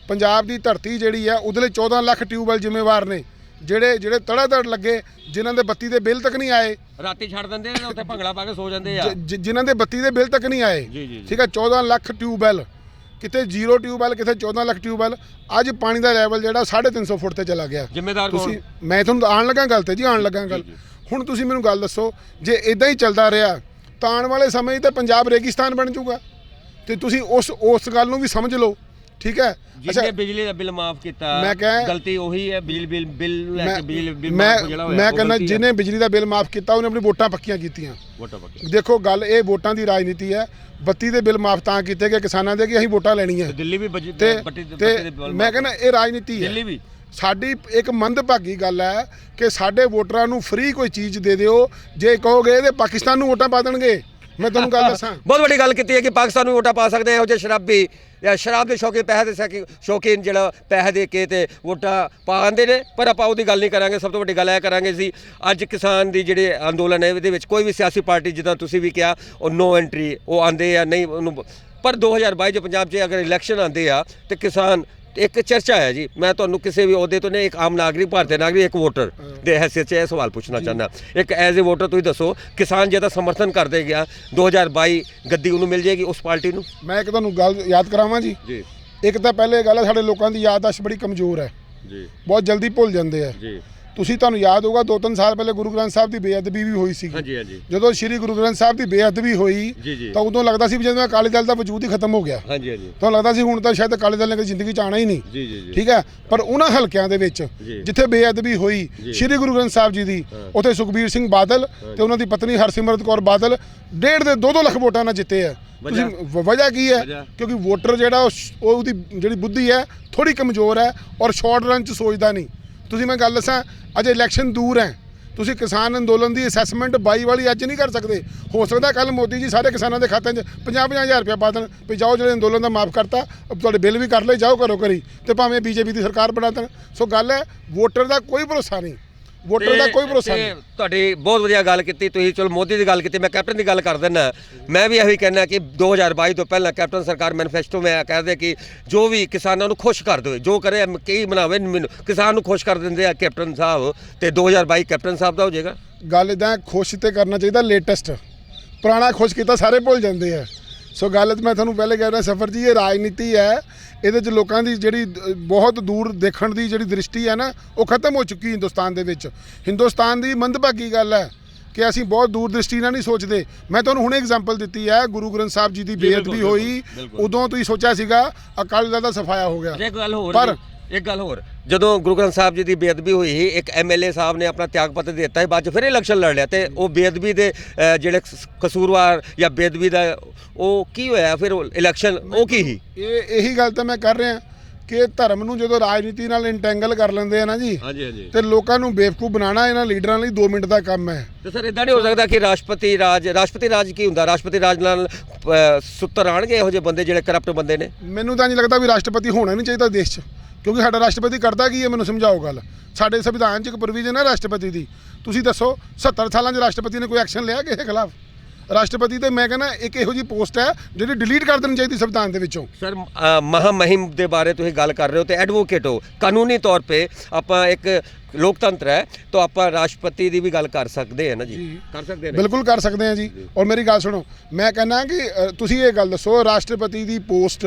ਪੰਜਾਬ ਦੀ ਧਰਤੀ ਜਿਹੜੀ ਹੈ ਉਹਦੇ ਲਈ 14 ਲੱਖ ਟਿਊਬਵੈਲ ਜ਼ਿੰਮੇਵਾਰ ਨੇ, ਜਿਹੜੇ ਤੜਾ ਲੱਗੇ, ਜਿਨ੍ਹਾਂ ਦੇ ਬੱਤੀ ਦੇ ਬਿੱਲ ਤੱਕ ਨਹੀਂ ਆਏ। ਰਾਤੀ ਛੱਡ ਦਿੰਦੇ ਨੇ ਉੱਥੇ ਭੰਗੜਾ ਪਾ ਕੇ ਸੋ ਜਾਂਦੇ ਆ, ਜਿਨ੍ਹਾਂ ਦੇ ਬੱਤੀ ਦੇ ਬਿੱਲ ਤੱਕ ਨਹੀਂ ਆਏ। ਠੀਕ ਹੈ, 14 ਲੱਖ ਟਿਊਬਵੈਲ, ਕਿਤੇ 0 ਟਿਊਬਵੈਲ, ਕਿਤੇ 14 ਲੱਖ ਟਿਊਬਵੈਲ। ਅੱਜ ਪਾਣੀ ਦਾ ਲੈਵਲ ਜਿਹੜਾ 350 ਫੁੱਟ ਤੇ ਚਲਾ ਗਿਆ। ਜ਼ਿੰਮੇਦਾਰ ਤੁਸੀਂ, ਮੈਂ ਤੁਹਾਨੂੰ ਆਉਣ ਲੱਗਾ ਗੱਲ ਤੇ ਜੀ, ਆਉਣ ਲੱਗਾ ਗੱਲ। ਹੁਣ ਤੁਸੀਂ ਮੈਨੂੰ ਗੱਲ ਦੱਸੋ, ਜੇ ਇਦਾਂ ਹੀ ਚੱਲਦਾ ਰਿਹਾ ਤਾਂ ਆਉਣ ਵਾਲੇ ਸਮੇਂ 'ਚ ਤਾਂ ਪੰਜਾਬ ਰੇਗਿਸਤਾਨ ਬਣ ਜਾਊਗਾ। ਤੇ ਤੁਸੀਂ ਉਸ ਗੱਲ ਨੂੰ ਵੀ ਸਮਝ ਲਓ। ਠੀਕ ਹੈ। ਅੱਛਾ, ਬਿਜਲੀ ਦਾ ਬਿੱਲ ਮਾਫ ਕੀਤਾ, ਮੈਂ ਕਹਾਂ ਗਲਤੀ ਉਹੀ ਹੈ। ਬਿੱਲ ਲੈ ਕੇ ਬਿਜਲੀ ਬਿੱਲ ਮਾਫ ਜਿਹੜਾ ਹੋਇਆ, ਮੈਂ ਕਹਿੰਦਾ ਜਿਹਨੇ ਬਿਜਲੀ ਦਾ ਬਿੱਲ ਮਾਫ ਕੀਤਾ ਉਹਨੇ ਆਪਣੀ ਵੋਟਾਂ ਪੱਕੀਆਂ ਕੀਤੀਆਂ। ਦੇਖੋ ਗੱਲ ਇਹ ਵੋਟਾਂ ਦੀ ਰਾਜਨੀਤੀ ਹੈ। ਬੱਤੀ ਦੇ ਬਿੱਲ ਮਾਫ ਤਾਂ ਕੀਤੇ ਗਏ ਕਿਸਾਨਾਂ ਦੇ ਕਿ ਅਸੀਂ ਵੋਟਾਂ ਲੈਣੀਆਂ। ਦਿੱਲੀ ਵੀ ਤੇ ਮੈਂ ਕਹਿੰਦਾ ਇਹ ਰਾਜਨੀਤੀ ਹੈ। ਦਿੱਲੀ ਵੀ ਸਾਡੀ ਇੱਕ ਮੰਦਭਾਗੀ ਗੱਲ ਹੈ ਕਿ ਸਾਡੇ ਵੋਟਰਾਂ ਨੂੰ ਫ੍ਰੀ ਕੋਈ ਚੀਜ਼ ਦੇ ਦਿਓ। ਜੇ ਕਹੋਗੇ ਤੇ ਪਾਕਿਸਤਾਨ ਨੂੰ ਵੋਟਾਂ ਪਾ ਦੇਣਗੇ। ਮੈਂ ਤੁਹਾਨੂੰ ਗੱਲ ਦੱਸਾਂ, ਬਹੁਤ ਵੱਡੀ ਗੱਲ ਕੀਤੀ ਹੈ ਕਿ ਪਾਕਿਸਤਾਨ ਨੂੰ ਵੋਟਾਂ ਪਾ ਸਕਦੇ ਆ ਇਹੋ ਜਿਹੇ ਸ਼ਰਾਬੀ ਜਾਂ ਸ਼ਰਾਬ ਦੇ ਸ਼ੌਕੀਨ, ਪੈਸੇ ਦੇ ਸ਼ੌਕੀਨ ਜਿਹੜਾ ਪੈਸੇ ਦੇ ਕੇ ਤੇ ਵੋਟਾਂ ਪਾਉਂਦੇ ਨੇ। ਪਰ ਆਪਾਂ ਉਹਦੀ ਗੱਲ ਨਹੀਂ ਕਰਾਂਗੇ। ਸਭ ਤੋਂ ਵੱਡੀ ਗੱਲ ਇਹ ਕਰਾਂਗੇ ਸੀ ਅੱਜ ਕਿਸਾਨ ਦੀ ਜਿਹੜੇ ਅੰਦੋਲਨ ਹੈ ਇਹਦੇ ਵਿੱਚ ਕੋਈ ਵੀ ਸਿਆਸੀ ਪਾਰਟੀ, ਜਿੱਦਾਂ ਤੁਸੀਂ ਵੀ ਕਿਹਾ, ਉਹ ਨੋ ਐਂਟਰੀ, ਉਹ ਆਉਂਦੇ ਆ ਨਹੀਂ ਉਹਨੂੰ। ਪਰ 2022 ਚ ਪੰਜਾਬ 'ਚ ਅਗਰ ਇਲੈਕਸ਼ਨ ਆਉਂਦੇ ਆ ਤੇ ਕਿਸਾਨ ਇੱਕ ਚਰਚਾ ਹੈ ਜੀ। ਮੈਂ ਤੁਹਾਨੂੰ ਕਿਸੇ ਵੀ ਅਹੁਦੇ ਤੋਂ ਨਹੀਂ, ਇੱਕ ਆਮ ਨਾਗਰਿਕ, ਭਾਰਤੀ ਨਾਗਰਿਕ, ਇੱਕ ਵੋਟਰ ਦੇ ਹੈਸੀਅਤ 'ਚ ਇਹ ਸਵਾਲ ਪੁੱਛਣਾ ਚਾਹੁੰਦਾ। ਇੱਕ ਐਜ਼ ਏ ਵੋਟਰ ਤੁਸੀਂ ਦੱਸੋ, ਕਿਸਾਨ ਜੇ ਤਾਂ ਸਮਰਥਨ ਕਰਦੇ ਗਿਆ 2022 ਗੱਦੀ ਉਹਨੂੰ ਮਿਲ ਜਾਏਗੀ ਉਸ ਪਾਰਟੀ ਨੂੰ? ਮੈਂ ਇੱਕ ਤੁਹਾਨੂੰ ਗੱਲ ਯਾਦ ਕਰਾਵਾਂ ਜੀ। ਇੱਕ ਤਾਂ ਪਹਿਲੇ ਗੱਲ ਹੈ, ਸਾਡੇ ਲੋਕਾਂ ਦੀ ਯਾਦਦਾਸ਼ਤ ਬੜੀ ਕਮਜ਼ੋਰ ਹੈ ਜੀ, ਬਹੁਤ ਜਲਦੀ ਭੁੱਲ ਜਾਂਦੇ ਆ ਜੀ। ਤੁਹਾਨੂੰ ਯਾਦ ਹੋਊਗਾ 2-3 ਸਾਲ ਪਹਿਲੇ ਗੁਰੂ ਗ੍ਰੰਥ ਸਾਹਿਬ ਦੀ ਬੇਅਦਬੀ ਵੀ ਹੋਈ ਸੀ। ਜਦੋਂ ਸ਼੍ਰੀ ਗੁਰੂ ਗ੍ਰੰਥ ਸਾਹਿਬ ਦੀ ਬੇਅਦਬੀ ਹੋਈ ਤਾਂ ਉਦੋਂ ਲੱਗਦਾ ਸੀ ਵੀ ਜਦੋਂ ਅਕਾਲੀ ਦਲ ਦਾ ਵਜੂਦ ਹੀ ਖਤਮ ਹੋ ਗਿਆ। ਤਾਂ ਲੱਗਦਾ ਸੀ ਹੁਣ ਤਾਂ ਸ਼ਾਇਦ ਅਕਾਲੀ ਦਲ ਨੇ ਕਦੇ ਜ਼ਿੰਦਗੀ 'ਚ ਆਉਣਾ ਹੀ ਨਹੀਂ। ਠੀਕ ਹੈ, ਪਰ ਉਹਨਾਂ ਹਲਕਿਆਂ ਦੇ ਵਿੱਚ ਜਿੱਥੇ ਬੇਅਦਬੀ ਹੋਈ ਸ਼੍ਰੀ ਗੁਰੂ ਗ੍ਰੰਥ ਸਾਹਿਬ ਜੀ ਦੀ, ਉੱਥੇ ਸੁਖਬੀਰ ਸਿੰਘ ਬਾਦਲ ਤੇ ਉਹਨਾਂ ਦੀ ਪਤਨੀ ਹਰਸਿਮਰਤ ਕੌਰ ਬਾਦਲ 1.5 ਦੇ 2-2 ਲੱਖ ਵੋਟਾਂ ਨਾਲ ਜਿੱਤੇ ਆ। ਤੁਸੀਂ ਵਜ੍ਹਾ ਕੀ ਹੈ? ਕਿਉਂਕਿ ਵੋਟਰ ਜਿਹੜਾ ਉਹਦੀ ਜਿਹੜੀ ਬੁੱਧੀ ਹੈ ਥੋੜੀ ਕਮਜ਼ੋਰ ਹੈ ਔਰ ਸ਼ਾਰਟ ਰਨ 'ਚ ਸੋਚਦਾ ਨਹੀਂ। ਤੁਸੀਂ ਮੈਂ ਗੱਲ ਦੱਸਾਂ, ਅਜੇ ਇਲੈਕਸ਼ਨ ਦੂਰ ਹੈ। ਤੁਸੀਂ ਕਿਸਾਨ ਅੰਦੋਲਨ ਦੀ ਅਸੈਸਮੈਂਟ 22 ਵਾਲੀ ਅੱਜ ਨਹੀਂ ਕਰ ਸਕਦੇ। ਹੋ ਸਕਦਾ ਕੱਲ ਮੋਦੀ ਜੀ ਸਾਰੇ ਕਿਸਾਨਾਂ ਦੇ ਖਾਤਿਆਂ 'ਚ 50-50 ਹਜ਼ਾਰ ਰੁਪਇਆ ਪਾ ਦੇਣ ਵੀ ਜਾਓ, ਜਿਹੜੇ ਅੰਦੋਲਨ ਦਾ ਮਾਫ ਕਰਤਾ, ਤੁਹਾਡੇ ਬਿੱਲ ਵੀ ਕਰ ਲਏ, ਜਾਓ ਘਰੋਂ ਘਰੀ, ਤੇ ਭਾਵੇਂ ਬੀਜੇਪੀ ਦੀ ਸਰਕਾਰ ਬਣਾ ਦੇਣ। ਸੋ ਗੱਲ ਹੈ, ਵੋਟਰ ਦਾ ਕੋਈ ਭਰੋਸਾ ਨਹੀਂ। ਵੋਟਰ ਦਾ ਕੋਈ ਭਰੋਸਾ ਨਹੀਂ। ਤੁਹਾਡੀ ਬਹੁਤ ਵਧੀਆ ਗੱਲ ਕੀਤੀ ਤੁਸੀਂ। ਚਲੋ ਮੋਦੀ ਦੀ ਗੱਲ ਕੀਤੀ, ਮੈਂ ਕੈਪਟਨ ਦੀ ਗੱਲ ਕਰ ਦਿੰਦਾ। ਮੈਂ ਵੀ ਇਹੀ ਕਹਿਣਾ ਕਿ 2022 ਤੋਂ ਪਹਿਲਾਂ ਕੈਪਟਨ ਸਰਕਾਰ ਮੈਨੀਫੈਸਟੋ ਮੈਂ ਕਹਿੰਦੇ ਕਿ ਜੋ ਵੀ ਕਿਸਾਨਾਂ ਨੂੰ ਖੁਸ਼ ਕਰ ਦੇਵੇ, ਜੋ ਕਰੇ ਕਈ ਬਣਾਵੇ, ਮੈਨੂੰ ਕਿਸਾਨ ਨੂੰ ਖੁਸ਼ ਕਰ ਦਿੰਦੇ ਆ ਕੈਪਟਨ ਸਾਹਿਬ, ਤੇ 2022 ਕੈਪਟਨ ਸਾਹਿਬ ਦਾ ਹੋ ਜਾਏਗਾ। ਗੱਲ ਇੱਦਾਂ ਖੁਸ਼ ਤੇ ਕਰਨਾ ਚਾਹੀਦਾ ਲੇਟੈਸਟ, ਪੁਰਾਣਾ ਖੁਸ਼ ਕੀਤਾ ਸਾਰੇ ਭੁੱਲ ਜਾਂਦੇ ਆ। ਸੋ ਗੱਲ ਮੈਂ ਤੁਹਾਨੂੰ ਪਹਿਲੇ ਕਹਿ ਰਿਹਾ ਸਫਰ ਜੀ, ਇਹ ਰਾਜਨੀਤੀ ਹੈ, ਇਹਦੇ 'ਚ ਲੋਕਾਂ ਦੀ ਜਿਹੜੀ ਬਹੁਤ ਦੂਰ ਦੇਖਣ ਦੀ ਜਿਹੜੀ ਦ੍ਰਿਸ਼ਟੀ ਹੈ ਨਾ, ਉਹ ਖਤਮ ਹੋ ਚੁੱਕੀ ਹਿੰਦੁਸਤਾਨ ਦੇ ਵਿੱਚ। ਹਿੰਦੁਸਤਾਨ ਦੀ ਮੰਦਭਾਗੀ ਗੱਲ ਹੈ ਕਿ ਅਸੀਂ ਬਹੁਤ ਦੂਰ ਦ੍ਰਿਸ਼ਟੀ ਨਾਲ ਨਹੀਂ ਸੋਚਦੇ। ਮੈਂ ਤੁਹਾਨੂੰ ਹੁਣੇ ਐਗਜ਼ਾਮਪਲ ਦਿੱਤੀ ਹੈ, ਗੁਰੂ ਗ੍ਰੰਥ ਸਾਹਿਬ ਜੀ ਦੀ ਬੇਅਦਬੀ ਹੋਈ, ਉਦੋਂ ਤੁਸੀਂ ਸੋਚਿਆ ਸੀਗਾ ਅਕਾਲੀ ਦਲ ਦਾ ਸਫਾਇਆ ਹੋ ਗਿਆ। ਪਰ ਇੱਕ ਗੱਲ ਹੋਰ, ਜਦੋਂ ਗੁਰੂ ਗ੍ਰੰਥ ਸਾਹਿਬ ਜੀ ਦੀ ਬੇਅਦਬੀ ਹੋਈ ਸੀ, ਇੱਕ ਐਮਐਲਏ ਸਾਹਿਬ ਨੇ ਆਪਣਾ ਤਿਆਗ ਪੱਤਰ ਦੇ ਦਿੱਤਾ ਸੀ, ਬਾਅਦ 'ਚ ਫਿਰ ਇਲੈਕਸ਼ਨ ਲੜ ਲਿਆ, ਤੇ ਉਹ ਬੇਅਦਬੀ ਦੇ ਜਿਹੜੇ ਕਸੂਰਵਾਰ ਜਾਂ ਬੇਅਦਬੀ ਦਾ ਉਹ ਕੀ ਹੋਇਆ ਫਿਰ ਇਲੈਕਸ਼ਨ, ਉਹ ਕੀ ਸੀ? ਇਹੀ ਗੱਲ ਤਾਂ ਮੈਂ ਕਰ ਰਿਹਾ ਕਿ ਧਰਮ ਨੂੰ ਜਦੋਂ ਰਾਜਨੀਤੀ ਨਾਲ ਇੰਟੈਂਗਲ ਕਰ ਲੈਂਦੇ ਆ ਨਾ ਜੀ, ਹਾਂਜੀ, ਤੇ ਲੋਕਾਂ ਨੂੰ ਬੇਵਕੂਫ ਬਣਾਉਣਾ ਇਹਨਾਂ ਲੀਡਰਾਂ ਲਈ 2 ਮਿੰਟ ਦਾ ਕੰਮ ਹੈ। ਤੇ ਸਰ ਇਦਾਂ ਨਹੀਂ ਹੋ ਸਕਦਾ ਕਿ ਰਾਸ਼ਟਰਪਤੀ ਰਾਜ ਕੀ ਹੁੰਦਾ? ਰਾਸ਼ਟਰਪਤੀ ਰਾਜ ਨਾਲ ਸੁੱਤਰ ਆਣਗੇ ਇਹੋ ਜਿਹੇ ਬੰਦੇ ਜਿਹੜੇ ਕਰਪਟ ਬੰਦੇ ਨੇ? ਮੈਨੂੰ ਤਾਂ ਨਹੀਂ ਲੱਗਦਾ ਵੀ ਰਾਸ਼ਟਰਪਤੀ ਹੋਣਾ ਨਹੀਂ ਚਾਹੀਦਾ ਦੇਸ਼ 'ਚ, ਕਿਉਂਕਿ ਸਾਡਾ ਰਾਸ਼ਟਰਪਤੀ ਕਰਦਾ ਕੀ ਹੈ, ਮੈਨੂੰ ਸਮਝਾਓ ਗੱਲ। ਸਾਡੇ ਸੰਵਿਧਾਨ 'ਚ ਇੱਕ ਪ੍ਰੋਵੀਜ਼ਨ ਹੈ ਰਾਸ਼ਟਰਪਤੀ ਦੀ। ਤੁਸੀਂ ਦੱਸੋ 70 ਸਾਲਾਂ 'ਚ ਰਾਸ਼ਟਰਪਤੀ ਨੇ ਕੋਈ ਐਕਸ਼ਨ ਲਿਆ ਕਿਸੇ ਖਿਲਾਫ? ਰਾਸ਼ਟਰਪਤੀ ਤੇ ਮੈਂ ਕਹਿੰਦਾ ਇੱਕ ਇਹੋ ਜਿਹੀ ਪੋਸਟ ਹੈ ਜਿਹੜੀ ਡਿਲੀਟ ਕਰ ਦੇਣੀ ਚਾਹੀਦੀ ਸੰਵਿਧਾਨ ਦੇ ਵਿੱਚੋਂ। ਸਰ ਮਹਾਮਹਿਮ ਦੇ ਬਾਰੇ ਤੁਸੀਂ ਗੱਲ ਕਰ ਰਹੇ ਹੋ ਤੇ ਐਡਵੋਕੇਟ ਹੋ, ਕਾਨੂੰਨੀ ਤੌਰ 'ਤੇ ਆਪਾਂ ਇੱਕ ਲੋਕਤੰਤਰ ਹੈ ਤਾਂ ਆਪਾਂ ਰਾਸ਼ਟਰਪਤੀ ਦੀ ਵੀ ਗੱਲ ਕਰ ਸਕਦੇ ਹਾਂ ਨਾ ਜੀ? ਕਰ ਸਕਦੇ ਹਾਂ, ਬਿਲਕੁਲ ਕਰ ਸਕਦੇ ਹਾਂ ਜੀ। ਔਰ ਮੇਰੀ ਗੱਲ ਸੁਣੋ, ਮੈਂ ਕਹਿੰਦਾ ਕਿ ਤੁਸੀਂ ਇਹ ਗੱਲ ਦੱਸੋ, ਰਾਸ਼ਟਰਪਤੀ ਦੀ ਪੋਸਟ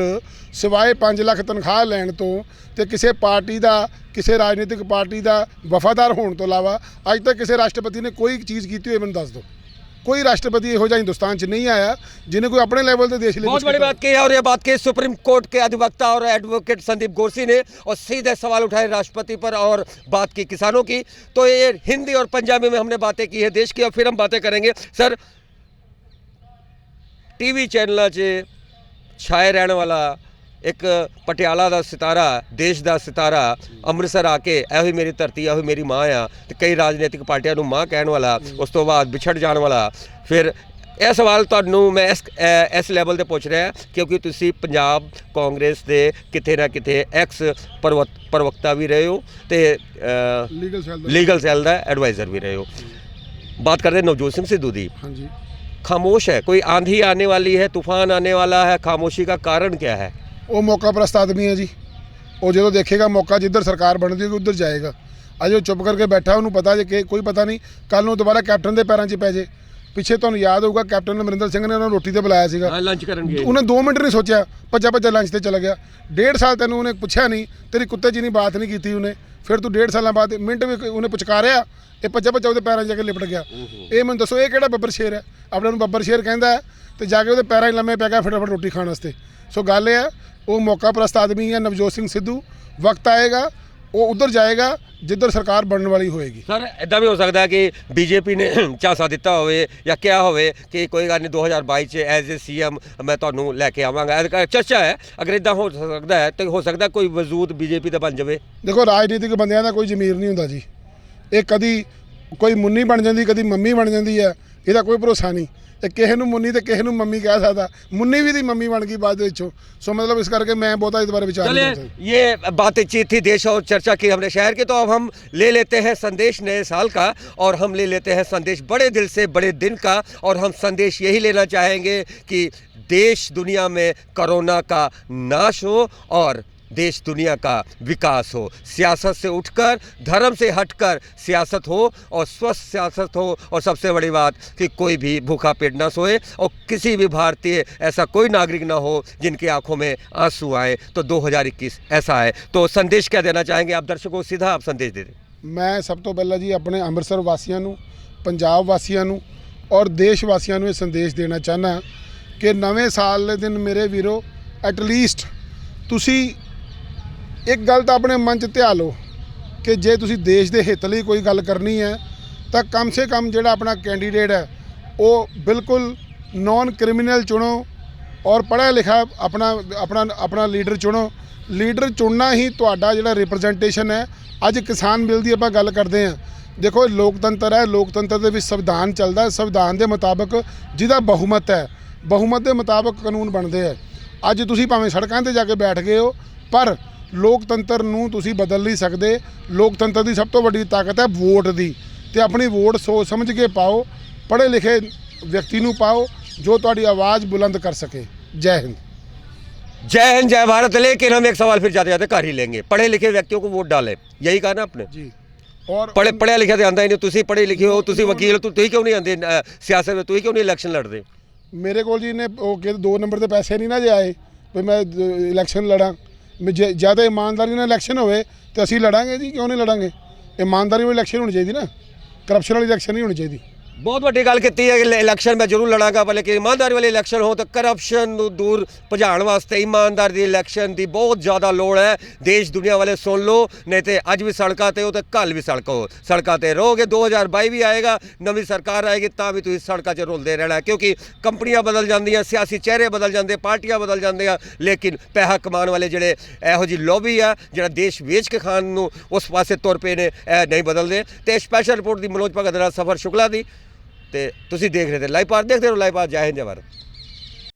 ਸਿਵਾਏ 5 ਲੱਖ ਤਨਖਾਹ ਲੈਣ ਤੋਂ ਤੇ ਕਿਸੇ ਪਾਰਟੀ ਦਾ, ਕਿਸੇ ਰਾਜਨੀਤਿਕ ਪਾਰਟੀ ਦਾ ਵਫਾਦਾਰ ਹੋਣ ਤੋਂ ਇਲਾਵਾ ਅੱਜ ਤੱਕ ਕਿਸੇ ਰਾਸ਼ਟਰਪਤੀ ਨੇ ਕੋਈ ਚੀਜ਼ ਕੀਤੀ ਹੋਈ ਮੈਨੂੰ ਦੱਸ ਦਿਓ। कोई राष्ट्रपति ਇਹੋ ਜਿਹਾ हिंदुस्तान च नहीं आया जिन्हें कोई अपने लेवल पे देश ले। बहुत बड़ी बात की है और ये बात की सुप्रीम कोर्ट के अधिवक्ता और एडवोकेट संदीप गोरसी ने, और सीधे सवाल उठाए राष्ट्रपति पर और बात की किसानों की। तो ये हिंदी और पंजाबी में हमने बातें की है देश की, और फिर हम बातें करेंगे। सर टीवी चैनलों से छाए रहने वाला एक पटियाला का सितारा, देश का सितारा, ਅੰਮ੍ਰਿਤਸਰ आ के ਇਹੋ ਮੇਰੀ ਧਰਤੀ, ਇਹੋ ਮੇਰੀ ਮਾਂ ਆ, ਤੇ ਕਈ ਰਾਜਨੀਤਿਕ ਪਾਰਟੀਆਂ ਨੂੰ ਮਾਂ ਕਹਿਣ ਵਾਲਾ, ਉਸ ਤੋਂ ਬਾਅਦ ਵਿਛੜ ਜਾਣ ਵਾਲਾ। ਫਿਰ ਇਹ ਸਵਾਲ ਤੁਹਾਨੂੰ ਮੈਂ ਇਸ ਲੈਵਲ ਤੇ ਪੁੱਛ ਰਿਹਾ ਕਿਉਂਕਿ ਤੁਸੀਂ ਪੰਜਾਬ ਕਾਂਗਰਸ ਦੇ ਕਿਤੇ ਨਾ ਕਿਤੇ ਐਕਸ ਪ੍ਰਵਕਤਾ ਵੀ ਰਹੇ ਹੋ ਤੇ ਲੀਗਲ ਸੈੱਲ ਦਾ ਐਡਵਾਈਜ਼ਰ ਵੀ ਰਹੇ ਹੋ। बात करते हैं नवजोत सिंह सिद्धू दी। हाँ जी। खामोश है, कोई आंधी आने वाली है, तूफान आने वाला है, खामोशी का कारण क्या है? ਉਹ ਮੌਕਾ ਪ੍ਰਸਤ ਆਦਮੀ ਹੈ ਜੀ। ਉਹ ਜਦੋਂ ਦੇਖੇਗਾ ਮੌਕਾ ਜਿੱਧਰ ਸਰਕਾਰ ਬਣਦੀ ਹੋਗੀ ਉੱਧਰ ਜਾਏਗਾ। ਅੱਜ ਉਹ ਚੁੱਪ ਕਰਕੇ ਬੈਠਾ, ਉਹਨੂੰ ਪਤਾ ਜੇ ਕਿ ਕੋਈ ਪਤਾ ਨਹੀਂ ਕੱਲ ਨੂੰ ਦੁਬਾਰਾ ਕੈਪਟਨ ਦੇ ਪੈਰਾਂ 'ਚ ਪੈ ਜੇ। ਪਿੱਛੇ ਤੁਹਾਨੂੰ ਯਾਦ ਹੋਊਗਾ ਕੈਪਟਨ ਅਮਰਿੰਦਰ ਸਿੰਘ ਨੇ ਉਹਨਾਂ ਨੂੰ ਰੋਟੀ ਤੇ ਬੁਲਾਇਆ ਸੀਗਾ, ਲੰਚ ਕਰਨਗੇ, ਉਹਨੇ 2 ਮਿੰਟ ਨਹੀਂ ਸੋਚਿਆ, ਭੱਜਾ ਲੰਚ ਤੇ ਚਲਾ ਗਿਆ। 1.5 ਸਾਲ ਤੈਨੂੰ ਉਹਨੇ ਪੁੱਛਿਆ ਨਹੀਂ, ਤੇਰੀ ਕੁੱਤੇ ਜੀ ਨਹੀਂ ਬਾਤ ਨਹੀਂ ਕੀਤੀ ਉਹਨੇ। ਫਿਰ ਤੂੰ 1.5 ਸਾਲਾਂ ਬਾਅਦ ਮਿੰਟ ਵੀ ਉਹਨੇ ਪੁਚਕਾਰਿਆ, ਇਹ ਭੱਜਾ ਉਹਦੇ ਪੈਰਾਂ 'ਚ ਜਾ ਕੇ ਲਿਪਟ ਗਿਆ। ਇਹ ਮੈਨੂੰ ਦੱਸੋ ਇਹ ਕਿਹੜਾ ਬੱਬਰ ਸ਼ੇਰ ਹੈ? ਆਪਣੇ ਨੂੰ ਬੱਬਰ ਸ਼ੇਰ ਕਹਿੰਦਾ ਹੈ ਤੇ ਜਾ ਕੇ ਉਹਦੇ ਪੈਰਾਂ 'ਚ ਲੰਮੇ ਪੈ ਗਿਆ ਫਟਾਫਟ ਰੋਟੀ ਖਾਣ ਵਾਸਤੇ। ਸੋ ਗੱਲ ਇਹ ਹੈ ਉਹ ਮੌਕਾ ਪ੍ਰਸਤ ਆਦਮੀ ਹੈ ਨਵਜੋਤ ਸਿੰਘ ਸਿੱਧੂ। ਵਕਤ ਆਏਗਾ ਉਹ ਉੱਧਰ ਜਾਏਗਾ ਜਿੱਧਰ ਸਰਕਾਰ ਬਣਨ ਵਾਲੀ ਹੋਏਗੀ। ਸਰ ਇੱਦਾਂ ਵੀ ਹੋ ਸਕਦਾ ਕਿ ਬੀਜੇਪੀ ਨੇ ਝਾਂਸਾ ਦਿੱਤਾ ਹੋਵੇ ਜਾਂ ਕਿਹਾ ਹੋਵੇ ਕਿ ਕੋਈ ਗੱਲ ਨਹੀਂ 2022 'ਚ ਐਜ਼ ਏ ਸੀਐਮ ਮੈਂ ਤੁਹਾਨੂੰ ਲੈ ਕੇ ਆਵਾਂਗਾ। ਚਰਚਾ ਹੈ, ਅਗਰ ਇੱਦਾਂ ਹੋ ਸਕਦਾ ਹੈ ਤਾਂ ਹੋ ਸਕਦਾ ਕੋਈ ਵਜੂਦ ਬੀਜੇਪੀ ਦਾ ਬਣ ਜਾਵੇ। ਦੇਖੋ ਰਾਜਨੀਤਿਕ ਬੰਦਿਆਂ ਦਾ ਕੋਈ ਜ਼ਮੀਰ ਨਹੀਂ ਹੁੰਦਾ ਜੀ। ਇਹ ਕਦੀ ਕੋਈ ਮੁੰਨੀ ਬਣ ਜਾਂਦੀ, ਕਦੀ ਮੰਮੀ ਬਣ ਜਾਂਦੀ ਹੈ, ਇਹਦਾ ਕੋਈ ਭਰੋਸਾ ਨਹੀਂ। ਇਹ ਕਿਸੇ ਨੂੰ ਮੁੰਨੀ ਤੇ ਕਿਸੇ ਨੂੰ ਮੰਮੀ ਕਹਿ ਸਕਦਾ, ਮੁੰਨੀ ਵੀ ਦੀ ਮੰਮੀ ਬਣ ਗਈ ਬਾਅਦ ਵਿੱਚੋਂ। ਸੋ मतलब इस करके मैं बहुत इस बारे विचार नहीं करता। ये बातचीत थी देश और चर्चा की हमने शहर के। तो अब हम ले लेते हैं संदेश नए साल का, और हम ले लेते हैं संदेश बड़े दिल से बड़े दिन का, और हम संदेश यही लेना चाहेंगे कि देश दुनिया में कोरोना का नाश हो और देश दुनिया का विकास हो। सियासत से उठकर, धर्म से हटकर सियासत हो, और स्वस्थ सियासत हो, और सबसे बड़ी बात कि कोई भी भूखा पेट ना सोए, और किसी भी भारतीय ऐसा कोई नागरिक ना हो जिनकी आंखों में आंसू आए। तो 2021 ऐसा है। तो संदेश क्या देना चाहेंगे आप दर्शकों को? सीधा आप संदेश दे दें। मैं सब तो पहला जी अपने ਅੰਮ੍ਰਿਤਸਰ ਵਾਸੀਆਂ ਨੂੰ, ਪੰਜਾਬ ਵਾਸੀਆਂ ਨੂੰ ਔਰ ਦੇਸ਼ ਵਾਸੀਆਂ ਨੂੰ ਇਹ ਸੰਦੇਸ਼ ਦੇਣਾ ਚਾਹੁੰਦਾ ਕਿ ਨਵੇਂ ਸਾਲ ਦੇ ਦਿਨ ਮੇਰੇ ਵੀਰੋ ਐਟਲੀਸਟ ਤੁਸੀਂ ਇੱਕ ਗੱਲ ਤਾਂ ਆਪਣੇ ਮਨ 'ਚ ਧਿਆ ਲਓ ਕਿ ਜੇ ਤੁਸੀਂ ਦੇਸ਼ ਦੇ ਹਿੱਤ ਲਈ ਕੋਈ ਗੱਲ ਕਰਨੀ ਹੈ ਤਾਂ ਕਮ ਸੇ ਕਮ ਜਿਹੜਾ ਆਪਣਾ ਕੈਂਡੀਡੇਟ ਹੈ ਉਹ ਬਿਲਕੁਲ ਨੌਨ ਕ੍ਰਿਮੀਨਲ ਚੁਣੋ, ਔਰ ਪੜ੍ਹਿਆ ਲਿਖਿਆ ਆਪਣਾ ਲੀਡਰ ਚੁਣੋ। ਲੀਡਰ ਚੁਣਨਾ ਹੀ ਤੁਹਾਡਾ ਜਿਹੜਾ ਰਿਪਰੈਜ਼ੈਂਟੇਸ਼ਨ ਹੈ। ਅੱਜ ਕਿਸਾਨ ਬਿੱਲ ਦੀ ਆਪਾਂ ਗੱਲ ਕਰਦੇ ਹਾਂ। ਦੇਖੋ ਲੋਕਤੰਤਰ ਹੈ, ਲੋਕਤੰਤਰ ਦੇ ਵਿੱਚ ਸੰਵਿਧਾਨ ਚੱਲਦਾ। ਸੰਵਿਧਾਨ ਦੇ ਮੁਤਾਬਕ ਜਿਹਦਾ ਬਹੁਮਤ ਹੈ, ਬਹੁਮਤ ਦੇ ਮੁਤਾਬਕ ਕਾਨੂੰਨ ਬਣਦੇ ਆ। ਅੱਜ ਤੁਸੀਂ ਭਾਵੇਂ ਸੜਕਾਂ 'ਤੇ ਜਾ ਕੇ ਬੈਠ ਗਏ ਹੋ, ਪਰ ਲੋਕਤੰਤਰ ਨੂੰ ਤੁਸੀਂ ਬਦਲ ਨਹੀਂ ਸਕਦੇ। ਲੋਕਤੰਤਰ ਦੀ ਸਭ ਤੋਂ ਵੱਡੀ ਤਾਕਤ ਹੈ ਵੋਟ ਦੀ, ਤੇ ਆਪਣੀ ਵੋਟ ਸੋਚ ਸਮਝ ਕੇ ਪਾਓ। ਪੜ੍ਹੇ ਲਿਖੇ ਵਿਅਕਤੀ ਨੂੰ ਪਾਓ ਜੋ ਤੁਹਾਡੀ ਆਵਾਜ਼ ਬੁਲੰਦ कर सके। जय हिंद। जय हिंद जय भारत। लेकिन हम एक सवाल फिर जाते जाते कर ही लेंगे, पढ़े लिखे व्यक्तियों को वोट डालें, यही कहा ना आपने जी। और पढ़िया लिखा तो आंदा ही नहीं। तुसी पढ़े लिखे हो, तुसी वकील हो, तुसी क्यों नहीं आंदे सियासत में, तुसी क्यों नहीं इलेक्शन लड़ते? मेरे को जी ने वो कहते 2 नंबर के पैसे नहीं ना जे आए भी मैं इलैक्शन लड़ा। ज़्यादा ईमानदारी ਨਾਲ इलैक्शन होवे तो ਅਸੀਂ लड़ांगे जी, क्यों नहीं लड़ांगे? ईमानदारी वाली इलैक्शन होनी चाहिए ना, करप्शन वाली इलैक्शन नहीं होनी चाहिए। बहुत ਵੱਡੀ ਗੱਲ ਕੀਤੀ ਹੈ ਕਿ ਇਲੈਕਸ਼ਨ ਮੈਂ ਜ਼ਰੂਰ ਲੜਾਂਗਾ, ਪਰ ਲੇਕਿਨ ਇਮਾਨਦਾਰੀ ਵਾਲੀ ਇਲੈਕਸ਼ਨ ਹੋ ਤਾਂ ਕਰਪਸ਼ਨ ਨੂੰ ਦੂਰ ਭਜਾਉਣ ਵਾਸਤੇ ਇਮਾਨਦਾਰੀ ਦੀ ਇਲੈਕਸ਼ਨ ਦੀ ਬਹੁਤ ਜ਼ਿਆਦਾ ਲੋੜ ਹੈ। ਦੇਸ਼ ਦੁਨੀਆ ਵਾਲੇ ਸੁਣ ਲਓ, ਨਹੀਂ ਤੇ ਅੱਜ ਵੀ ਸੜਕਾਂ ਤੇ ਹੋ ਤੇ ਕੱਲ ਵੀ ਸੜਕਾਂ ਤੇ ਰਹੋਗੇ। 2022 ਵੀ ਆਏਗਾ, ਨਵੀਂ ਸਰਕਾਰ ਆਏਗੀ, ਤਾਂ ਵੀ ਤੁਸੀਂ ਸੜਕਾਂ 'ਚ ਰੁਲਦੇ ਰਹਿਣਾ, ਕਿਉਂਕਿ ਕੰਪਨੀਆਂ ਬਦਲ ਜਾਂਦੀਆਂ, ਸਿਆਸੀ ਚਿਹਰੇ ਬਦਲ ਜਾਂਦੇ, ਪਾਰਟੀਆਂ ਬਦਲ ਜਾਂਦੀਆਂ, ਲੇਕਿਨ ਪੈਸਾ ਕਮਾਉਣ ਵਾਲੇ ਜਿਹੜੇ ਇਹੋ ਜਿਹੀ ਲੋਬੀ ਆ ਜਿਹੜਾ ਦੇਸ਼ ਵੇਚ ਕੇ ਖਾਣ ਨੂੰ ਉਸ ਪਾਸੇ ਤੁਰ ਪਏ ਨੇ, ਇਹ ਨਹੀਂ ਬਦਲਦੇ। ਤੇ ਸਪੈਸ਼ਲ ਰਿਪੋਰਟ ਦੀ ਮਨੋਜ ਭਗਤ ਨਾਲ ਸਫਰ ਸ਼ੁਕਲਾ ਦੀ। ਤੇ ਤੁਸੀਂ ਦੇਖ ਰਹੇ ਤੇ ਲਾਈਵ ਭਾਰਤ, ਦੇਖਦੇ ਰਹੋ ਲਾਈਵ ਭਾਰਤ। ਜੈ ਹਿੰਦ ਜੈ ਭਾਰਤ।